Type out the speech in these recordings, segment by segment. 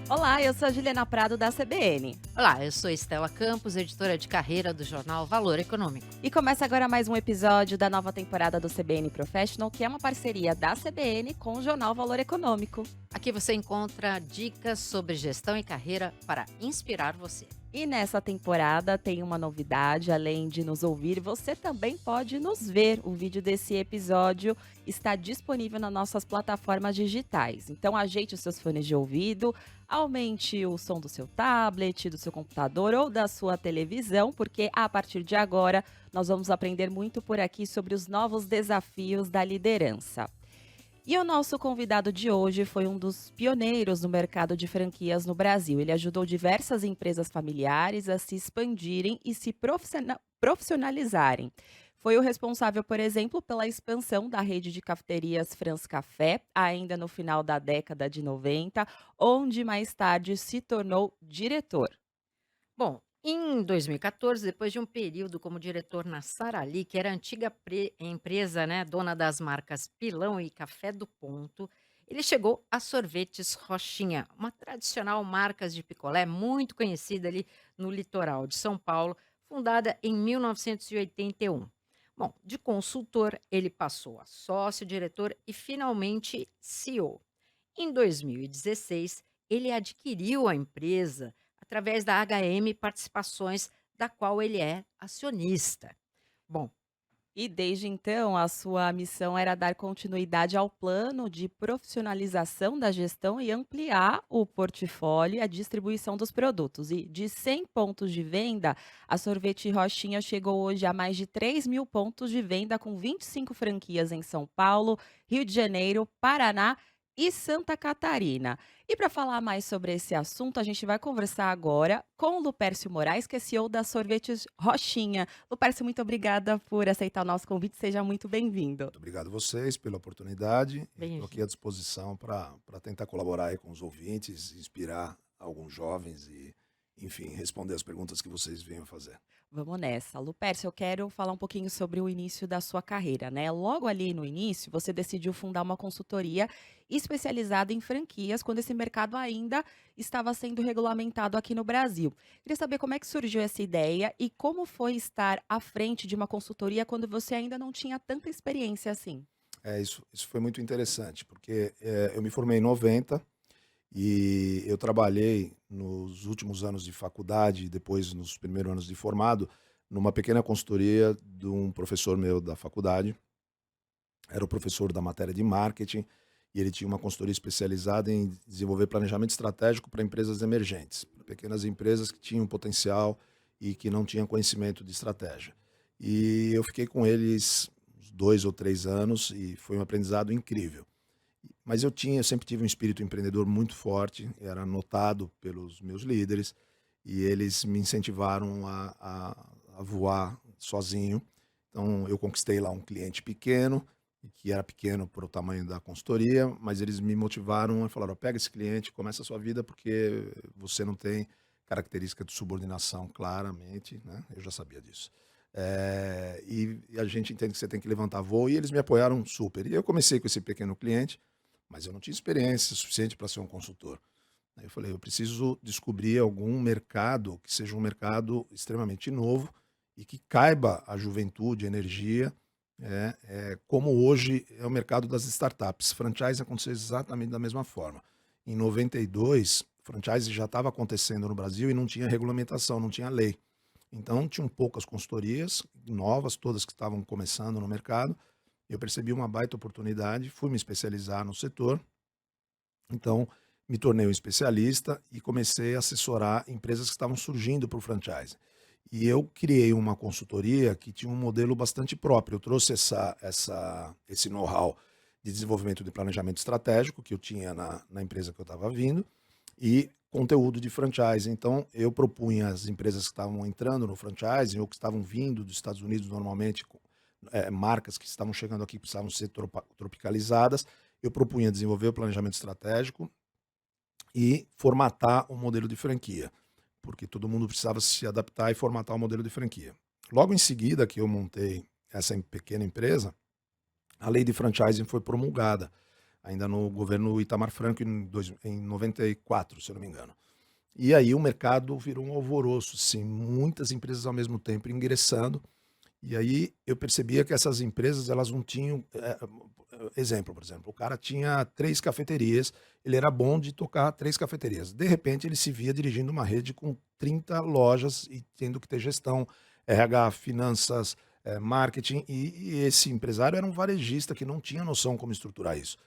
Olá, eu sou a Juliana Prado da CBN. Olá, eu sou Estela Campos, editora de carreira do jornal Valor Econômico. E começa agora mais um episódio da nova temporada do CBN Professional, que é uma parceria da CBN com o jornal Valor Econômico. Aqui você encontra dicas sobre gestão e carreira para inspirar você. E nessa temporada tem uma novidade, além de nos ouvir, você também pode nos ver. O vídeo desse episódio está disponível nas nossas plataformas digitais. Então ajeite os seus fones de ouvido, aumente o som do seu tablet, do seu computador ou da sua televisão, porque a partir de agora nós vamos aprender muito por aqui sobre os novos desafios da liderança. E o nosso convidado de hoje foi um dos pioneiros no mercado de franquias no Brasil. Ele ajudou diversas empresas familiares a se expandirem e se profissionalizarem. Foi o responsável, por exemplo, pela expansão da rede de cafeterias France Café, ainda no final da década de 90, onde mais tarde se tornou diretor. Bom, em 2014, depois de um período como diretor na Sarali, que era a antiga empresa, dona das marcas Pilão e Café do Ponto, ele chegou a Sorvetes Rochinha, uma tradicional marca de picolé muito conhecida ali no litoral de São Paulo, fundada em 1981. Bom, de consultor, ele passou a sócio, diretor e finalmente CEO. Em 2016, ele adquiriu a empresa através da HM Participações, da qual ele é acionista. Bom, E desde então, a sua missão era dar continuidade ao plano de profissionalização da gestão e ampliar o portfólio e a distribuição dos produtos. E de 100 pontos de venda, a Sorvete Rochinha chegou hoje a mais de 3.000 pontos de venda, com 25 franquias em São Paulo, Rio de Janeiro, Paraná e Santa Catarina. E para falar mais sobre esse assunto, a gente vai conversar agora com o Lupércio Moraes, que é CEO da Sorvetes Rochinha. Lupércio, muito obrigada por aceitar o nosso convite. Seja muito bem-vindo. Muito obrigado a vocês pela oportunidade e bem, estou aqui à disposição para tentar colaborar aí com os ouvintes, inspirar alguns jovens e, enfim, responder as perguntas que vocês venham fazer. Vamos nessa. Lupércio, eu quero falar um pouquinho sobre o início da sua carreira, né? Logo ali no início, você decidiu fundar uma consultoria especializada em franquias, quando esse mercado ainda estava sendo regulamentado aqui no Brasil. Queria saber como é que surgiu essa ideia e como foi estar à frente de uma consultoria quando você ainda não tinha tanta experiência assim. Isso foi muito interessante, porque eu me formei em 90 e eu trabalhei nos últimos anos de faculdade e depois nos primeiros anos de formado numa pequena consultoria de um professor meu da faculdade. Era o professor da matéria de marketing e ele tinha uma consultoria especializada em desenvolver planejamento estratégico para empresas emergentes, para pequenas empresas que tinham potencial e que não tinham conhecimento de estratégia. E eu fiquei com eles uns 2 ou 3 anos e foi um aprendizado incrível. Mas eu sempre tive um espírito empreendedor muito forte, era notado pelos meus líderes e eles me incentivaram a voar sozinho. Então eu conquistei lá um cliente pequeno, que era pequeno para o tamanho da consultoria, mas eles me motivaram e falaram: pega esse cliente, começa a sua vida porque você não tem característica de subordinação claramente, né? Eu já sabia disso. E a gente entende que você tem que levantar voo e eles me apoiaram super. E eu comecei com esse pequeno cliente, mas eu não tinha experiência suficiente para ser um consultor. Aí eu falei, eu preciso descobrir algum mercado que seja um mercado extremamente novo e que caiba a juventude, a energia, como hoje é o mercado das startups. Franchise aconteceu exatamente da mesma forma. Em 92, franchise já estava acontecendo no Brasil e não tinha regulamentação, não tinha lei. Então, tinham poucas consultorias novas, todas que estavam começando no mercado. Eu percebi uma baita oportunidade, fui me especializar no setor. Então, me tornei um especialista e comecei a assessorar empresas que estavam surgindo para o franchise. E eu criei uma consultoria que tinha um modelo bastante próprio. Eu trouxe esse know-how de desenvolvimento de planejamento estratégico que eu tinha na empresa que eu estava vindo e conteúdo de franchise. Então, eu propunha às empresas que estavam entrando no franchise ou que estavam vindo dos Estados Unidos normalmente, marcas que estavam chegando aqui precisavam ser tropicalizadas. Eu propunha desenvolver o planejamento estratégico e formatar um modelo de franquia, porque todo mundo precisava se adaptar e formatar o modelo de franquia. Logo em seguida que eu montei essa pequena empresa, a lei de franchising foi promulgada. ainda no governo Itamar Franco, em 94, se eu não me engano. E aí o mercado virou um alvoroço, assim, muitas empresas ao mesmo tempo ingressando. E aí eu percebia que essas empresas, elas não tinham, exemplo, por exemplo, o cara tinha 3 cafeterias, ele era bom de tocar 3 cafeterias. De repente ele se via dirigindo uma rede com 30 lojas e tendo que ter gestão, RH, finanças, marketing, e esse empresário era um varejista que não tinha noção como estruturar isso.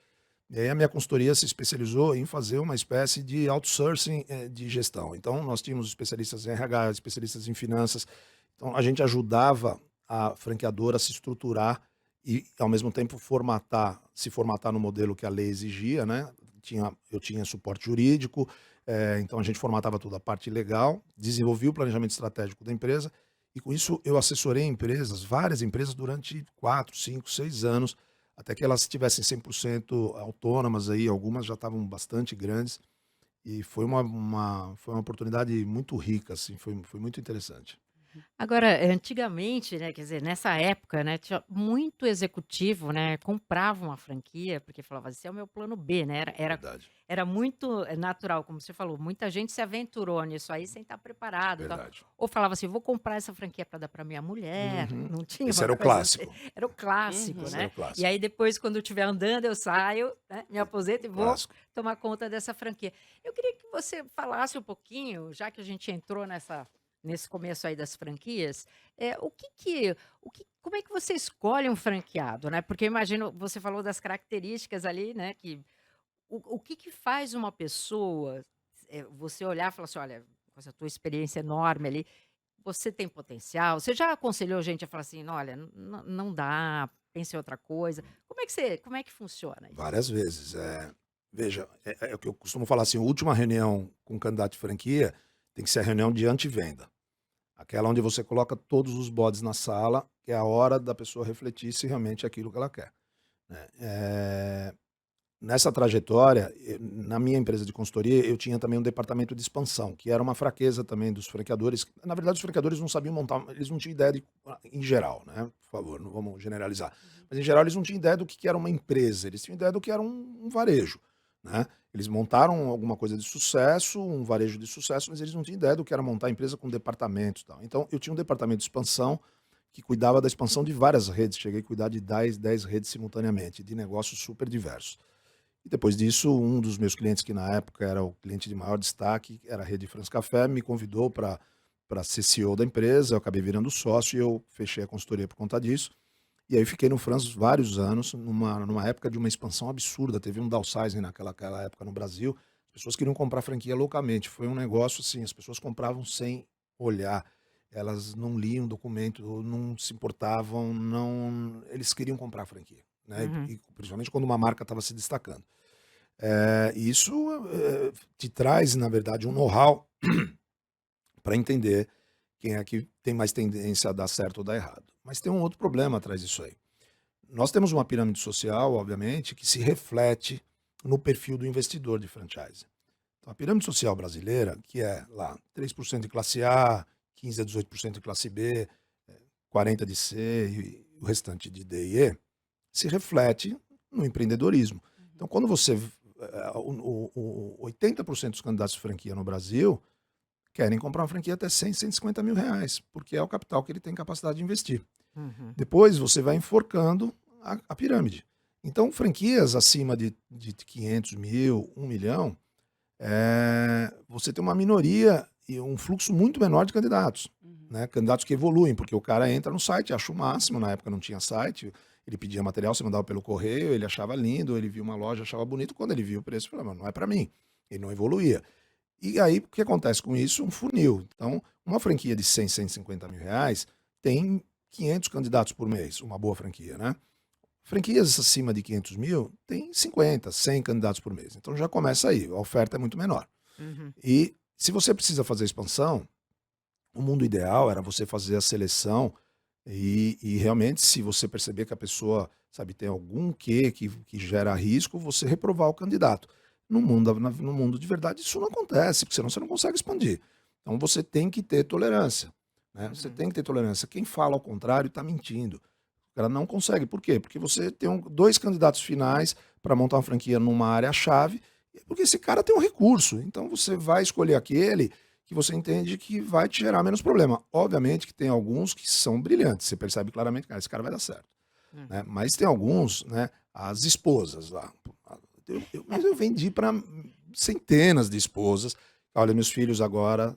E aí a minha consultoria se especializou em fazer uma espécie de outsourcing, de gestão. Então nós tínhamos especialistas em RH, especialistas em finanças. Então a gente ajudava a franqueadora a se estruturar e, ao mesmo tempo, se formatar no modelo que a lei exigia, né? Eu tinha suporte jurídico, então a gente formatava toda a parte legal, desenvolvia o planejamento estratégico da empresa, e com isso eu assessorei empresas, várias empresas, durante 4, 5, 6 anos, até que elas estivessem 100% autônomas aí, algumas já estavam bastante grandes, e foi uma oportunidade muito rica, assim, foi muito interessante. Agora, antigamente, né, quer dizer, nessa época, né, tinha muito executivo, né, comprava uma franquia, porque falava: "Esse é o meu plano B", né, Verdade, era muito, natural, como você falou, muita gente se aventurou nisso aí sem estar preparado, e tal. verdade. Ou falava assim: "Vou comprar essa franquia para dar para minha mulher", Uhum. não tinha Esse uma era o coisa assim, clássico, era o clássico, Uhum. esse era né. o E clássico, aí depois quando eu estiver andando eu saio, né, me aposento e vou clássico. tomar conta dessa franquia. Eu queria que você falasse um pouquinho, já que a gente entrou nesse começo aí das franquias, como é que você escolhe um franqueado, né, porque eu imagino você falou das características ali, né, que o que que faz uma pessoa, você olhar e falar assim: "Olha, com essa tua experiência enorme ali, você tem potencial", você já aconselhou gente a falar assim: "Olha, não dá, pense em outra coisa", como é que funciona isso? Várias vezes. Veja, é o que eu costumo falar assim: a última reunião com candidato de franquia tem que ser a reunião de antivenda. Aquela onde você coloca todos os bodes na sala, que é a hora da pessoa refletir se realmente é aquilo que ela quer, né. Nessa trajetória, na minha empresa de consultoria, eu tinha também um departamento de expansão, que era uma fraqueza também dos franqueadores. Na verdade, os franqueadores não sabiam montar, eles não tinham ideia em geral, né? Por favor, não vamos generalizar. Uhum. Mas em geral, eles não tinham ideia do que era uma empresa, eles tinham ideia do que era um varejo, né? Eles montaram alguma coisa de sucesso, um varejo de sucesso, mas eles não tinham ideia do que era montar empresa com departamentos e tal. Então, eu tinha um departamento de expansão que cuidava da expansão de várias redes. Cheguei a cuidar de 10 redes simultaneamente, de negócios super diversos. E depois disso, um dos meus clientes, que na época era o cliente de maior destaque, era a Rede France Café, me convidou para ser CEO da empresa. Eu acabei virando sócio e eu fechei a consultoria por conta disso. E aí fiquei no France vários anos, numa época de uma expansão absurda. Teve um downsizing naquela época no Brasil. As pessoas queriam comprar franquia loucamente. Foi um negócio assim, as pessoas compravam sem olhar. Elas não liam documento, não se importavam, não, eles queriam comprar franquia, né? Uhum. E principalmente quando uma marca estava se destacando. E isso, te traz, na verdade, um know-how para entender quem é que tem mais tendência a dar certo ou dar errado. Mas tem um outro problema atrás disso aí. Nós temos uma pirâmide social, obviamente, que se reflete no perfil do investidor de franchise. Então, a pirâmide social brasileira, que é lá 3% de classe A, 15 a 18% de classe B, 40% de C e o restante de D e E, se reflete no empreendedorismo. Uhum. Então, quando você. 80% dos candidatos de franquia no Brasil querem comprar uma franquia até 100, 150 mil reais, porque é o capital que ele tem capacidade de investir. Uhum. Depois você vai enforcando a pirâmide. Então, franquias acima de 500 mil, 1 milhão, você tem uma minoria e um fluxo muito menor de candidatos. Uhum. Né? Candidatos que evoluem, porque o cara entra no site, acha o máximo, na época não tinha site, ele pedia material, você mandava pelo correio, ele achava lindo, ele via uma loja, achava bonito, quando ele viu o preço, ele falava: não é para mim, ele não evoluía. E aí, o que acontece com isso? Um funil. Então, uma franquia de 100, 150 mil reais tem 500 candidatos por mês, uma boa franquia, né? Franquias acima de 500 mil tem 50, 100 candidatos por mês. Então já começa aí, a oferta é muito menor. Uhum. E se você precisa fazer expansão, o mundo ideal era você fazer a seleção e realmente, se você perceber que a pessoa, sabe, tem algum quê que gera risco, você reprovar o candidato. No mundo de verdade, isso não acontece, porque senão você não consegue expandir. Então você tem que ter tolerância. Né? Você Uhum. tem que ter tolerância. Quem fala ao contrário está mentindo. O cara não consegue. Por quê? Porque você tem 2 candidatos finais para montar uma franquia numa área-chave, porque esse cara tem um recurso. Então você vai escolher aquele que você entende que vai te gerar menos problema. Obviamente que tem alguns que são brilhantes, você percebe claramente que esse cara vai dar certo. Né? Uhum. Mas tem alguns, né, as esposas lá. Mas eu vendi para centenas de esposas. Olha, meus filhos agora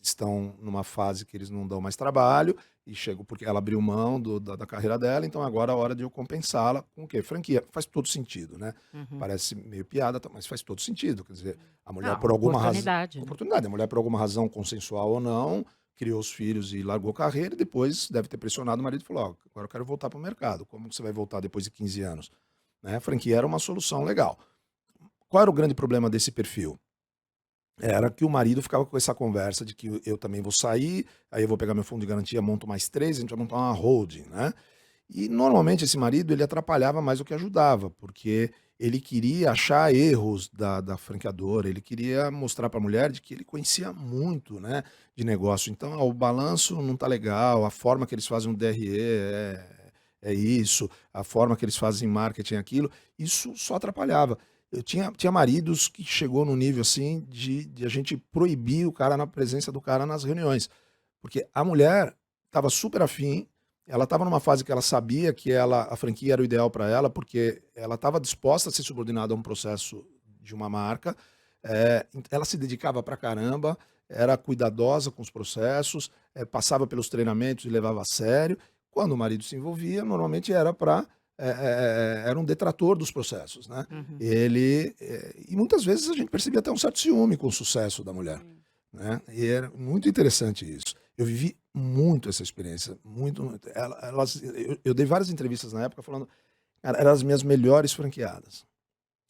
estão numa fase que eles não dão mais trabalho e chego porque ela abriu mão da carreira dela, então agora é a hora de eu compensá-la com o quê? Franquia. Faz todo sentido, né? Uhum. Parece meio piada, mas faz todo sentido. Quer dizer, a mulher Ah, por uma alguma razão. oportunidade, né? Oportunidade, a mulher por alguma razão consensual ou não, criou os filhos e largou carreira e depois deve ter pressionado o marido e falou: Ó, agora eu quero voltar para o mercado. Como você vai voltar depois de 15 anos? Né? A franquia era uma solução legal. Qual era o grande problema desse perfil? Era que o marido ficava com essa conversa de que eu também vou sair, aí eu vou pegar meu fundo de garantia, monto mais três, a gente vai montar uma holding, né? E normalmente esse marido ele atrapalhava mais do que ajudava, porque ele queria achar erros da franqueadora, ele queria mostrar para a mulher de que ele conhecia muito, né, de negócio. Então, ó, o balanço não tá legal, a forma que eles fazem o DRE é isso, a forma que eles fazem marketing é aquilo, isso só atrapalhava. Eu tinha maridos que chegou no nível assim de a gente proibir o cara na presença do cara nas reuniões. Porque a mulher estava super afim, ela estava numa fase que ela sabia que a franquia era o ideal para ela, porque ela estava disposta a ser subordinada a um processo de uma marca, ela se dedicava pra caramba, era cuidadosa com os processos, passava pelos treinamentos e levava a sério. Quando o marido se envolvia, normalmente era um detrator dos processos, né? Uhum. E muitas vezes a gente percebia até um certo ciúme com o sucesso da mulher, Sim. né? E era muito interessante isso. Eu vivi muito essa experiência, muito. Eu dei várias entrevistas na época falando, cara, eram as minhas melhores franqueadas.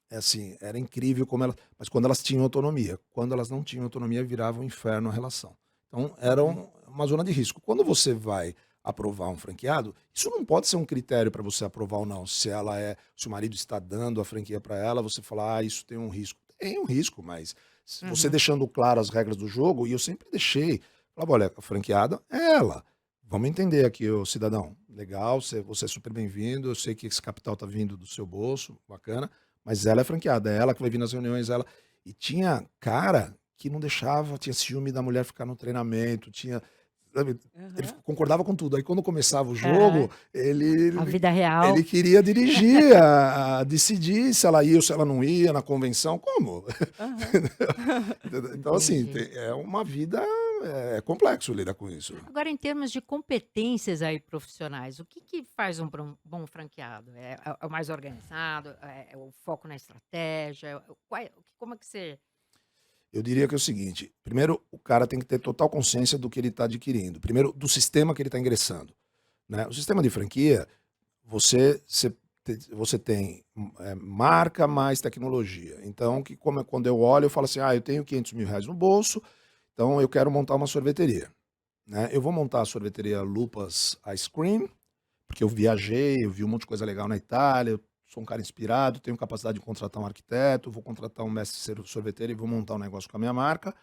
É assim, era incrível como elas. Mas quando elas tinham autonomia. Quando elas não tinham autonomia, virava um inferno a relação. Então, era Uhum. uma zona de risco. Quando você vai aprovar um franqueado, isso não pode ser um critério para você aprovar ou não. Se o marido está dando a franquia para ela, você falar, ah, isso tem um risco. Tem um risco, mas se você Uhum. deixando claro as regras do jogo, e eu sempre deixei, falava, olha, a franqueada é ela. Vamos entender aqui, ô cidadão. Legal, você é super bem-vindo. Eu sei que esse capital está vindo do seu bolso, bacana. Mas ela é franqueada, é ela que vai vir nas reuniões, ela. E tinha cara que não deixava, tinha ciúme da mulher ficar no treinamento, tinha. Sabe, ele Aham. concordava com tudo. Aí quando começava o Aham. jogo, A ele, vida real. ele queria dirigir, a decidir se ela ia ou se ela não ia na convenção. Como? Aham. Então, assim, Entendi. é uma vida. É complexo lidar com isso. Agora, em termos de competências aí profissionais, o que que faz um bom franqueado? É o mais organizado? É o foco na estratégia? Como é que você... Eu diria que é o seguinte: primeiro, o cara tem que ter total consciência do que ele está adquirindo. Primeiro, do sistema que ele está ingressando. Né? O sistema de franquia, você tem marca mais tecnologia. Então, quando eu olho, eu falo assim: ah, eu tenho R$ 500.000 no bolso, então eu quero montar uma sorveteria. Né? Eu vou montar a sorveteria Lupas Ice Cream, porque eu viajei, eu vi um monte de coisa legal na Itália, eu sou um cara inspirado, tenho capacidade de contratar um arquiteto, vou contratar um mestre sorveteiro e vou montar um negócio com a minha marca,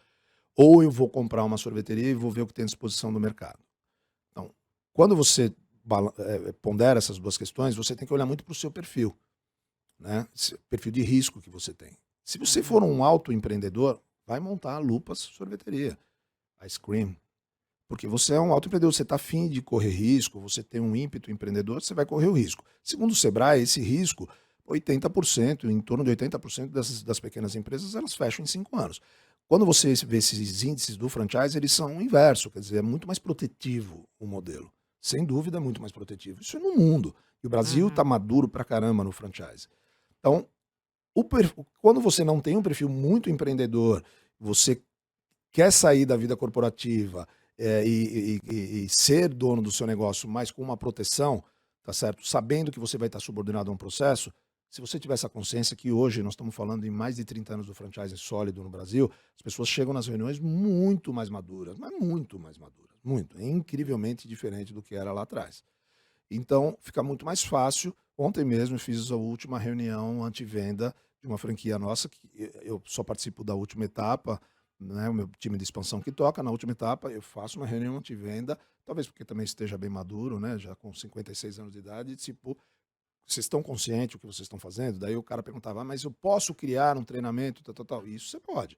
ou eu vou comprar uma sorveteria e vou ver o que tem à disposição do mercado. Então, quando você pondera essas duas questões, você tem que olhar muito para o seu perfil, né? Perfil de risco que você tem. Se você Uhum. for um autoempreendedor, vai montar a Lupas Sorveteria, Ice Cream, porque você é um autoempreendedor, você está afim de correr risco, você tem um ímpeto empreendedor, você vai correr o risco. Segundo o Sebrae, esse risco, 80%, em torno de 80% das pequenas empresas, elas fecham em 5 anos. Quando você vê esses índices do franchise, eles são o inverso, quer dizer, é muito mais protetivo o modelo. Sem dúvida, é muito mais protetivo. Isso é no mundo. E o Brasil está Uhum. maduro pra caramba no franchise. Então, quando você não tem um perfil muito empreendedor, você quer sair da vida corporativa e ser dono do seu negócio, mas com uma proteção, tá certo? Sabendo que você vai estar subordinado a um processo, se você tiver essa consciência que hoje nós estamos falando em mais de 30 anos do franchise sólido no Brasil, as pessoas chegam nas reuniões muito mais maduras, mas muito mais maduras, muito. É incrivelmente diferente do que era lá atrás. Então, fica muito mais fácil. Ontem mesmo eu fiz a última reunião anti-venda de uma franquia nossa, que eu só participo da última etapa, né, o meu time de expansão que toca. Na última etapa, eu faço uma reunião anti-venda, talvez porque também esteja bem maduro, né, já com 56 anos de idade, tipo, Vocês estão conscientes do que vocês estão fazendo? Daí o cara perguntava: mas eu posso criar um treinamento, tal, tal, tal. Isso você pode,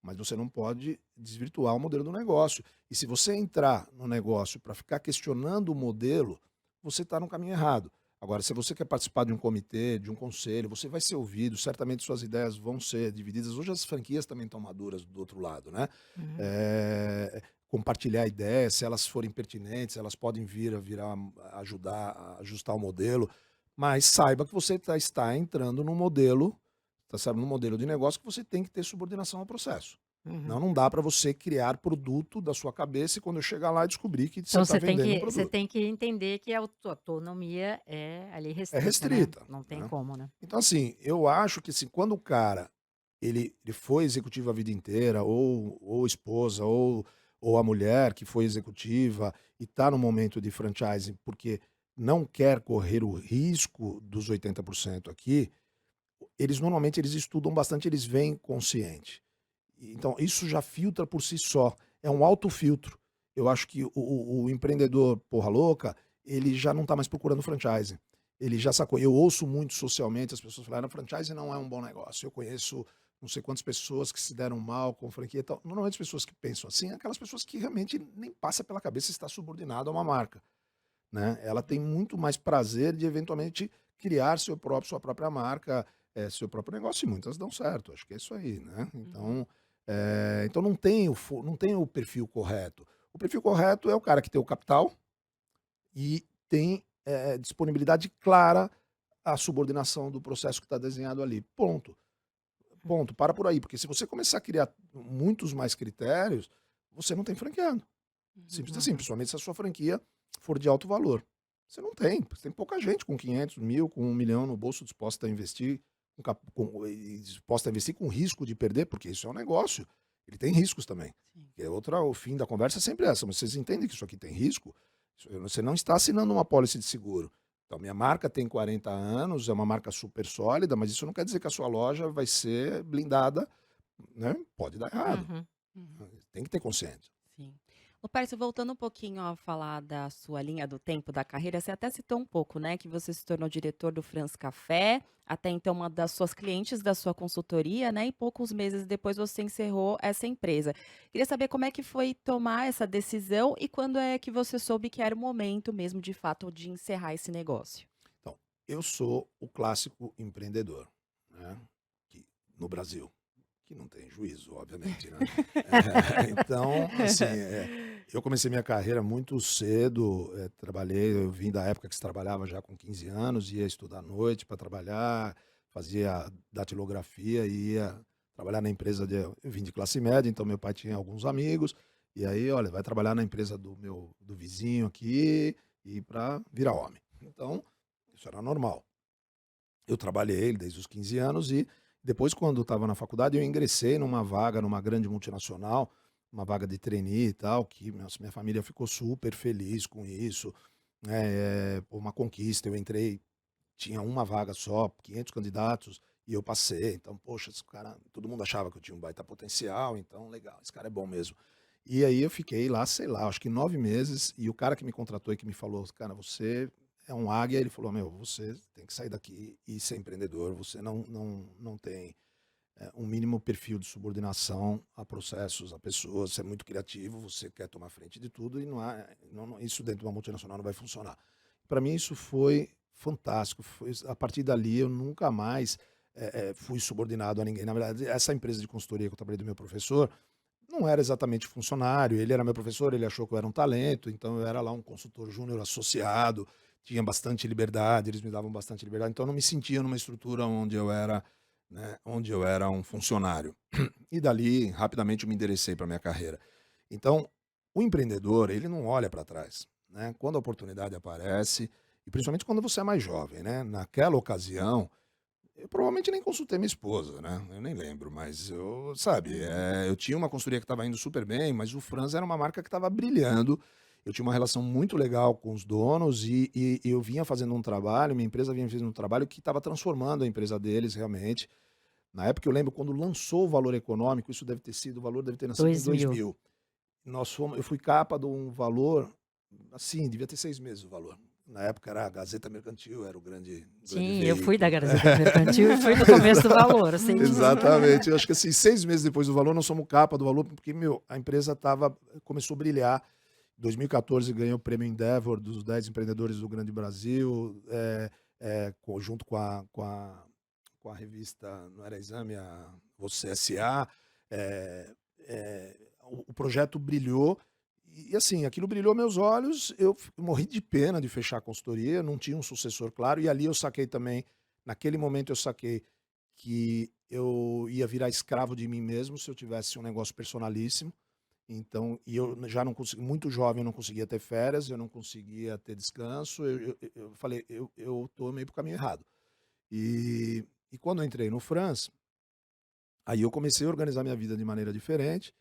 mas você não pode desvirtuar o modelo do negócio. E se você entrar no negócio para ficar questionando o modelo, você está no caminho errado. Agora, se você quer participar de um comitê, de um conselho, você vai ser ouvido, certamente suas ideias vão ser divididas. Hoje as franquias também estão maduras do outro lado, né? Uhum. Compartilhar ideias, se elas forem pertinentes, elas podem ajudar a ajustar o modelo, mas saiba que você está entrando num modelo, tá, sabe, num modelo de negócio que você tem que ter subordinação ao processo. Uhum. Não dá para você criar produto da sua cabeça e quando eu chegar lá descobrir que você Então está você tem vendendo um que você produto. tem que entender que a autonomia é ali É restrita, né, restrita, não tem né? como, né. Então, assim, eu acho que assim, quando o cara ele foi executivo a vida inteira, ou esposa, ou a mulher que foi executiva e está no momento de franchising porque não quer correr o risco dos 80% aqui, eles normalmente eles estudam bastante, eles vêm consciente. Então, isso já filtra por si só. É um autofiltro. Eu acho que o empreendedor porra louca, ele já não está mais procurando franchising. Ele já sacou. Eu ouço muito socialmente as pessoas falarem, franchising não é um bom negócio. Eu conheço não sei quantas pessoas que se deram mal com franquia e tal. Normalmente as pessoas que pensam assim, aquelas pessoas que realmente nem passa pela cabeça estar subordinado a uma marca, né? Ela tem muito mais prazer de eventualmente criar sua própria marca, seu próprio negócio, e muitas dão certo. Acho que é isso aí, né? Uhum. Então não tem o perfil correto. O perfil correto é o cara que tem o capital e tem disponibilidade clara à subordinação do processo que está desenhado ali. Ponto. Ponto. Para por aí. Porque se você começar a criar muitos mais critérios, você não tem franqueado. Uhum. Simples assim, Uhum. principalmente se a sua franquia for de alto valor. Você não tem, você tem pouca gente com 500 mil, com 1 milhão no bolso disposta a investir, e disposta a investir com risco de perder, porque isso é um negócio, ele tem riscos também. Sim. O fim da conversa é sempre essa, mas vocês entendem que isso aqui tem risco? Você não está assinando uma pólice de seguro. Então, minha marca tem 40 anos, é uma marca super sólida, mas isso não quer dizer que a sua loja vai ser blindada, né? Pode dar errado. Uhum. Uhum. Tem que ter consciência. Sim. Ô, Pércio, voltando um pouquinho a falar da sua linha do tempo da carreira, você até citou um pouco, né, que você se tornou diretor do Franz Café, até então uma das suas clientes da sua consultoria, né, e poucos meses depois você encerrou essa empresa. Queria saber como é que foi tomar essa decisão e quando é que você soube que era o momento mesmo, de fato, de encerrar esse negócio? Então, eu sou o clássico empreendedor, né, que no Brasil, que não tem juízo, obviamente, né. Então, assim, eu comecei minha carreira muito cedo, eu vim da época que se trabalhava já com 15 anos, ia estudar à noite para trabalhar, fazia datilografia e ia trabalhar na empresa eu vim de classe média, então meu pai tinha alguns amigos, e aí: "Olha, vai trabalhar na empresa do vizinho aqui, e para virar homem". Então, isso era normal. Eu trabalhei desde os 15 anos e depois, quando estava na faculdade, eu ingressei numa vaga numa grande multinacional, uma vaga de trainee e tal, que nossa, minha família ficou super feliz com isso, né, pô, uma conquista. Eu entrei, tinha uma vaga só, 500 candidatos, e eu passei. Então, poxa, esse cara, todo mundo achava que eu tinha um baita potencial, então legal, esse cara é bom mesmo. E aí eu fiquei lá, sei lá, acho que 9 meses, e o cara que me contratou e que me falou: "Cara, você é um águia", ele falou: "Meu, você tem que sair daqui e ser empreendedor, você não tem, um mínimo perfil de subordinação a processos, a pessoas, você é muito criativo, você quer tomar frente de tudo e isso dentro de uma multinacional não vai funcionar". Para mim isso foi fantástico, a partir dali eu nunca mais, fui subordinado a ninguém. Na verdade, essa empresa de consultoria que eu trabalhei do meu professor, não era exatamente funcionário, ele era meu professor, ele achou que eu era um talento, então eu era lá um consultor júnior associado, tinha bastante liberdade, eles me davam bastante liberdade, então eu não me sentia numa estrutura onde eu era, né, onde eu era um funcionário. E dali, rapidamente, eu me enderecei para minha carreira. Então, o empreendedor, ele não olha para trás, né? Quando a oportunidade aparece, e principalmente quando você é mais jovem, né? Naquela ocasião, eu provavelmente nem consultei minha esposa, né, eu nem lembro, mas eu sabe, Uhum. eu tinha uma consultoria que estava indo super bem, mas o Franz era uma marca que estava brilhando, eu tinha uma relação muito legal com os donos e eu vinha fazendo um trabalho, minha empresa vinha fazendo um trabalho que estava transformando a empresa deles realmente. Na época eu lembro quando lançou o Valor Econômico, isso deve ter sido o valor deve ter nascido em 2000. 2000. Eu fui capa de um valor, assim, devia ter 6 meses o valor. na época era a Gazeta Mercantil, era o grande Sim, eu fui da veículo. Gazeta Mercantil e fui no começo do Valor, eu sei disso. Exatamente. Eu acho que assim, 6 meses depois do Valor, nós somos capa do Valor, porque, meu, a empresa começou a brilhar. Em 2014 ganhei o prêmio Endeavor dos 10 empreendedores do Grande Brasil, junto com a revista, não era Exame, a Você S.A. É, o projeto brilhou e, assim, aquilo brilhou meus olhos. Eu morri de pena de fechar a consultoria, não tinha um sucessor claro. E ali eu saquei também, naquele momento eu saquei que eu ia virar escravo de mim mesmo se eu tivesse um negócio personalíssimo. Então, e eu já não consegui, muito jovem, eu não conseguia ter férias, eu não conseguia ter descanso. Eu falei, eu tô meio pro caminho errado. E quando eu entrei no France, aí eu comecei a organizar minha vida de maneira diferente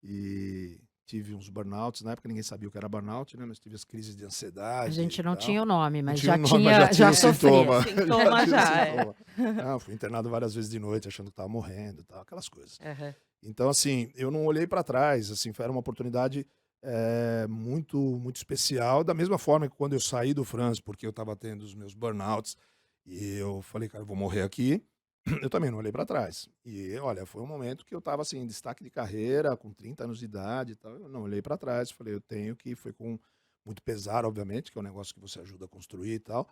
e tive uns burnouts. Na época ninguém sabia o que era burnout, né? Mas tive as crises de A ansiedade e gente não tal. tinha o nome, Não mas tinha o já nome, mas já tinha, tinha já o sofria. sintoma. Sintoma Já tinha o já, sintoma. Ah, fui internado várias vezes de noite achando que estava morrendo e tal, aquelas coisas. Aham. Então, assim, eu não olhei para trás, assim, era uma oportunidade muito, muito especial. Da mesma forma que quando eu saí do France, porque eu estava tendo os meus burnouts, e eu falei, cara, eu vou morrer aqui, eu também não olhei para trás. E, olha, foi um momento que eu estava, assim, em destaque de carreira, com 30 anos de idade e tal, eu não olhei para trás, falei, eu tenho que, foi com muito pesar, obviamente, que é um negócio que você ajuda a construir e tal,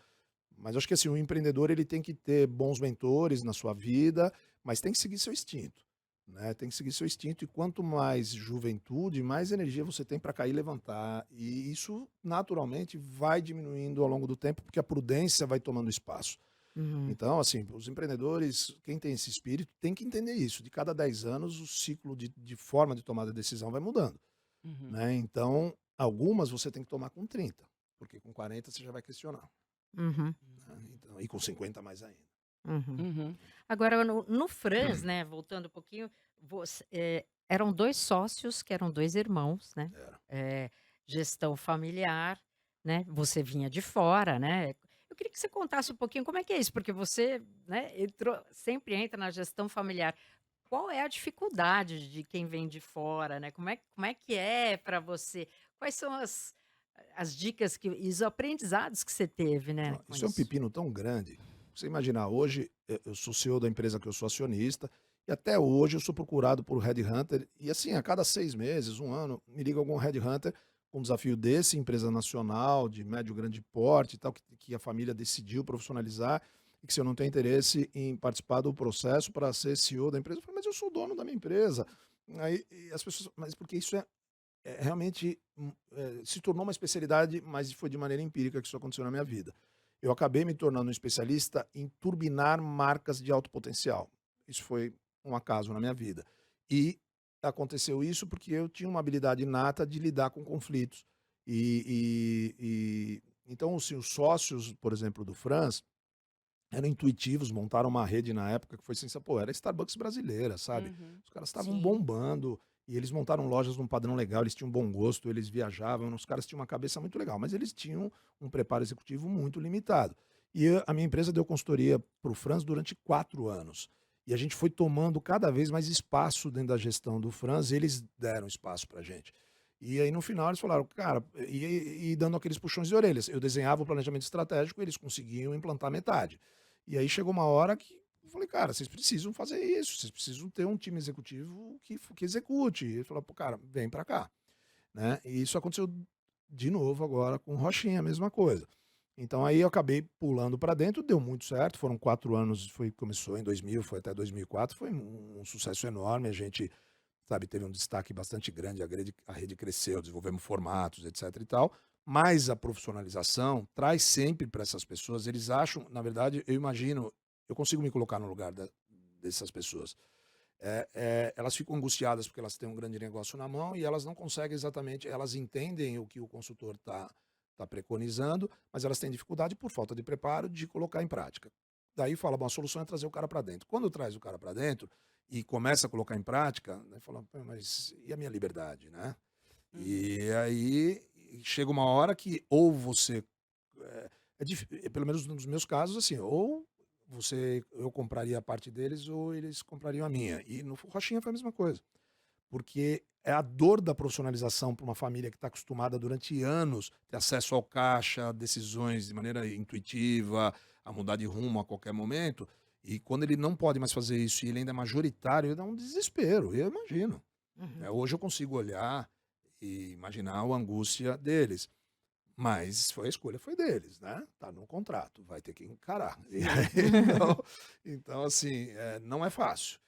mas eu acho que, assim, o empreendedor ele tem que ter bons mentores na sua vida, mas tem que seguir seu instinto, né? Tem que seguir seu instinto e quanto mais juventude, mais energia você tem para cair e levantar. E isso naturalmente vai diminuindo ao longo do tempo, porque a prudência vai tomando espaço. Uhum. Então, assim, os empreendedores, quem tem esse espírito, tem que entender isso. De cada 10 anos, o ciclo de forma de tomada de decisão vai mudando, Uhum, né? Então, algumas você tem que tomar com 30, porque com 40 você já vai questionar, Uhum. né? Então, e com 50 mais ainda. Uhum. uhum, Agora, no Franz, né, voltando um pouquinho, eram dois sócios, que eram dois irmãos, né? Era. Gestão familiar, né? Você vinha de fora, né? Eu queria que você contasse um pouquinho como é que é isso, porque você, né, sempre entra na gestão familiar. Qual é a dificuldade de quem vem de fora, né? Como é que é para você? Quais são as dicas e os aprendizados que você teve, né, Não, com isso é um isso? pepino tão grande. Você imaginar, hoje eu sou CEO da empresa que eu sou acionista, e até hoje eu sou procurado por headhunter, e assim, a cada 6 meses, um ano, me liga algum headhunter com um desafio desse, empresa nacional, de médio grande porte e tal, que a família decidiu profissionalizar, e que se eu não tenho interesse em participar do processo para ser CEO da empresa, eu falo, mas eu sou dono da minha empresa. Aí e as pessoas, mas porque isso realmente se tornou uma especialidade, mas foi de maneira empírica que isso aconteceu na minha vida. Eu acabei me tornando um especialista em turbinar marcas de alto potencial. Isso foi um acaso na minha vida. E aconteceu isso porque eu tinha uma habilidade inata de lidar com conflitos. Então, assim, os sócios, por exemplo, do Franz, eram intuitivos, montaram uma rede na época que foi sensacional. Pô, era Starbucks brasileira, sabe? uhum. Os caras estavam Sim. bombando e eles montaram lojas num padrão legal, eles tinham bom gosto, eles viajavam, os caras tinham uma cabeça muito legal, mas eles tinham um preparo executivo muito limitado. A minha empresa deu consultoria para o Franz durante 4 anos. E a gente foi tomando cada vez mais espaço dentro da gestão do Franz, e eles deram espaço para a gente. E aí, no final, eles falaram, cara, e dando aqueles puxões de orelhas. Eu desenhava o planejamento estratégico, eles conseguiam implantar metade. E aí chegou uma hora que eu falei, cara, vocês precisam fazer isso, vocês precisam ter um time executivo que execute. E ele falou, pô, cara, vem pra cá, né? E isso aconteceu de novo agora com o Rochinha, a mesma coisa. Então aí eu acabei pulando para dentro, deu muito certo, foram 4 anos, começou em 2000, foi até 2004, foi um sucesso enorme, a gente, sabe, teve um destaque bastante grande, a rede cresceu, desenvolvemos formatos, etc e tal, mas a profissionalização traz sempre para essas pessoas, eles acham, na verdade, eu imagino, eu consigo me colocar no lugar dessas pessoas. Elas ficam angustiadas porque elas têm um grande negócio na mão e elas não conseguem exatamente, elas entendem o que o consultor tá preconizando, mas elas têm dificuldade por falta de preparo de colocar em prática. Daí fala, bom, a solução é trazer o cara para dentro. Quando traz o cara para dentro e começa a colocar em prática, né, fala, "Pô, mas e a minha liberdade, né?" Uhum. E aí chega uma hora que ou você, pelo menos nos meus casos, assim, ou eu compraria a parte deles ou eles comprariam a minha. E no Rochinha foi a mesma coisa. porque é a dor da profissionalização para uma família que está acostumada durante anos ter acesso ao caixa, decisões de maneira intuitiva, a mudar de rumo a qualquer momento. E quando ele não pode mais fazer isso e ele ainda é majoritário, dá um desespero, eu imagino. Uhum. Né? Hoje eu consigo olhar e imaginar a angústia deles. Mas a escolha foi deles, né? Tá no contrato, vai ter que encarar. E aí, então assim, não é fácil,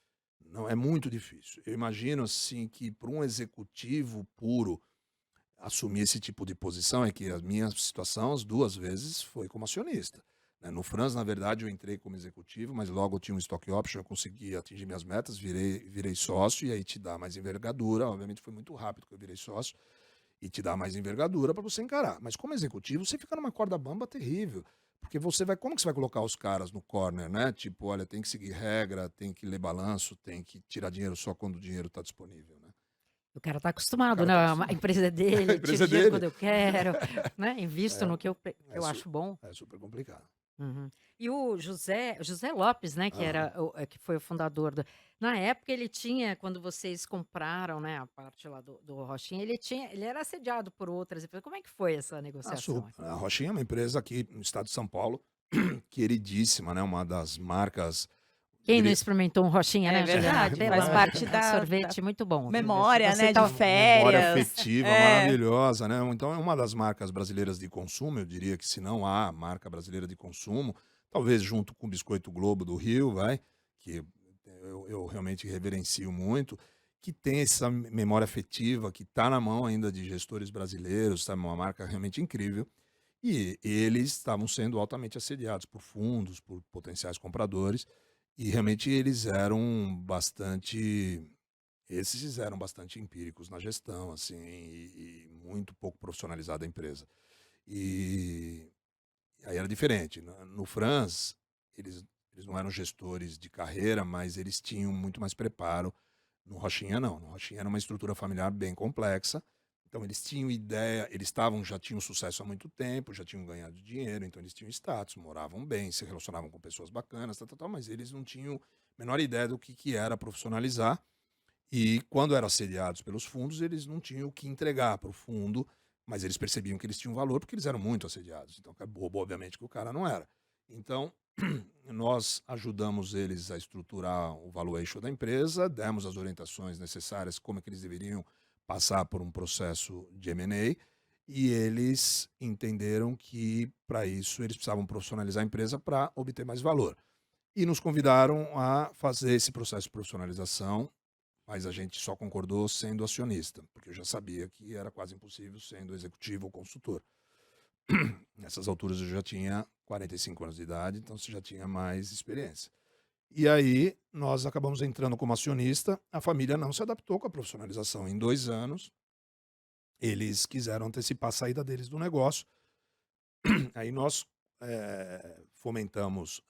não é muito difícil. Eu imagino assim que para um executivo puro assumir esse tipo de posição é que a minha situação as 2 vezes foi como acionista, né. No Franz, na verdade, eu entrei como executivo, mas logo eu tinha um stock option, eu consegui atingir minhas metas, virei sócio e aí te dá mais envergadura, obviamente foi muito rápido que eu virei sócio, e te dá mais envergadura para você encarar. Mas como executivo, você fica numa corda bamba terrível. Porque você vai. Como que você vai colocar os caras no corner, né? Tipo, olha, tem que seguir regra, tem que ler balanço, tem que tirar dinheiro só quando o dinheiro está disponível, né? O cara tá O acostumado, cara né, tá a acostumado. empresa é A dele, eu empresa tiro é dinheiro dele. quando eu quero, né, invisto no que É, eu acho bom. é super complicado. Uhum. E o José Lopes, né, que Aham. era que foi o fundador na época ele tinha, quando vocês compraram, né, a parte lá do Rochinha, ele era assediado por outras empresas. Como é que foi essa negociação? A Rochinha é uma empresa aqui no estado de São Paulo, queridíssima, né? Uma das marcas. Quem não diria- experimentou um Rochinha, É né, Juliana? verdade, Pelo faz amor de parte Deus, é um da sorvete muito bom, viu? Se memória, você né, de tá Memória férias. afetiva É. maravilhosa, né. Então é uma das marcas brasileiras de consumo, eu diria que se não há marca brasileira de consumo, talvez junto com o Biscoito Globo do Rio, vai, que eu realmente reverencio muito, que tem essa memória afetiva, que está na mão ainda de gestores brasileiros, sabe, uma marca realmente incrível. E eles estavam sendo altamente assediados por fundos, por potenciais compradores, e realmente esses eram bastante empíricos na gestão, assim, e muito pouco profissionalizada a empresa. E aí era diferente. No Franz, eles, eles não eram gestores de carreira, mas eles tinham muito mais preparo. No Rochinha, não. No Rochinha era uma estrutura familiar bem complexa. Então eles tinham ideia, já tinham sucesso há muito tempo, já tinham ganhado dinheiro, então eles tinham status, moravam bem, se relacionavam com pessoas bacanas, tal, tal, tal, mas eles não tinham a menor ideia do que era profissionalizar e quando eram assediados pelos fundos, eles não tinham o que entregar para o fundo, mas eles percebiam que eles tinham valor porque eles eram muito assediados. Então, é bobo, obviamente, que o cara não era. Então, nós ajudamos eles a estruturar o valuation da empresa, demos as orientações necessárias, como é que eles deveriam passar por um processo de M&A, e eles entenderam que, para isso, eles precisavam profissionalizar a empresa para obter mais valor. E nos convidaram a fazer esse processo de profissionalização, mas a gente só concordou sendo acionista, porque eu já sabia que era quase impossível sendo executivo ou consultor. Nessas alturas eu já tinha 45 anos de idade, então você já tinha mais experiência. E aí nós acabamos entrando como acionista, a família não se adaptou com a profissionalização. Em 2 anos, eles quiseram antecipar a saída deles do negócio. Aí nós fomentamos,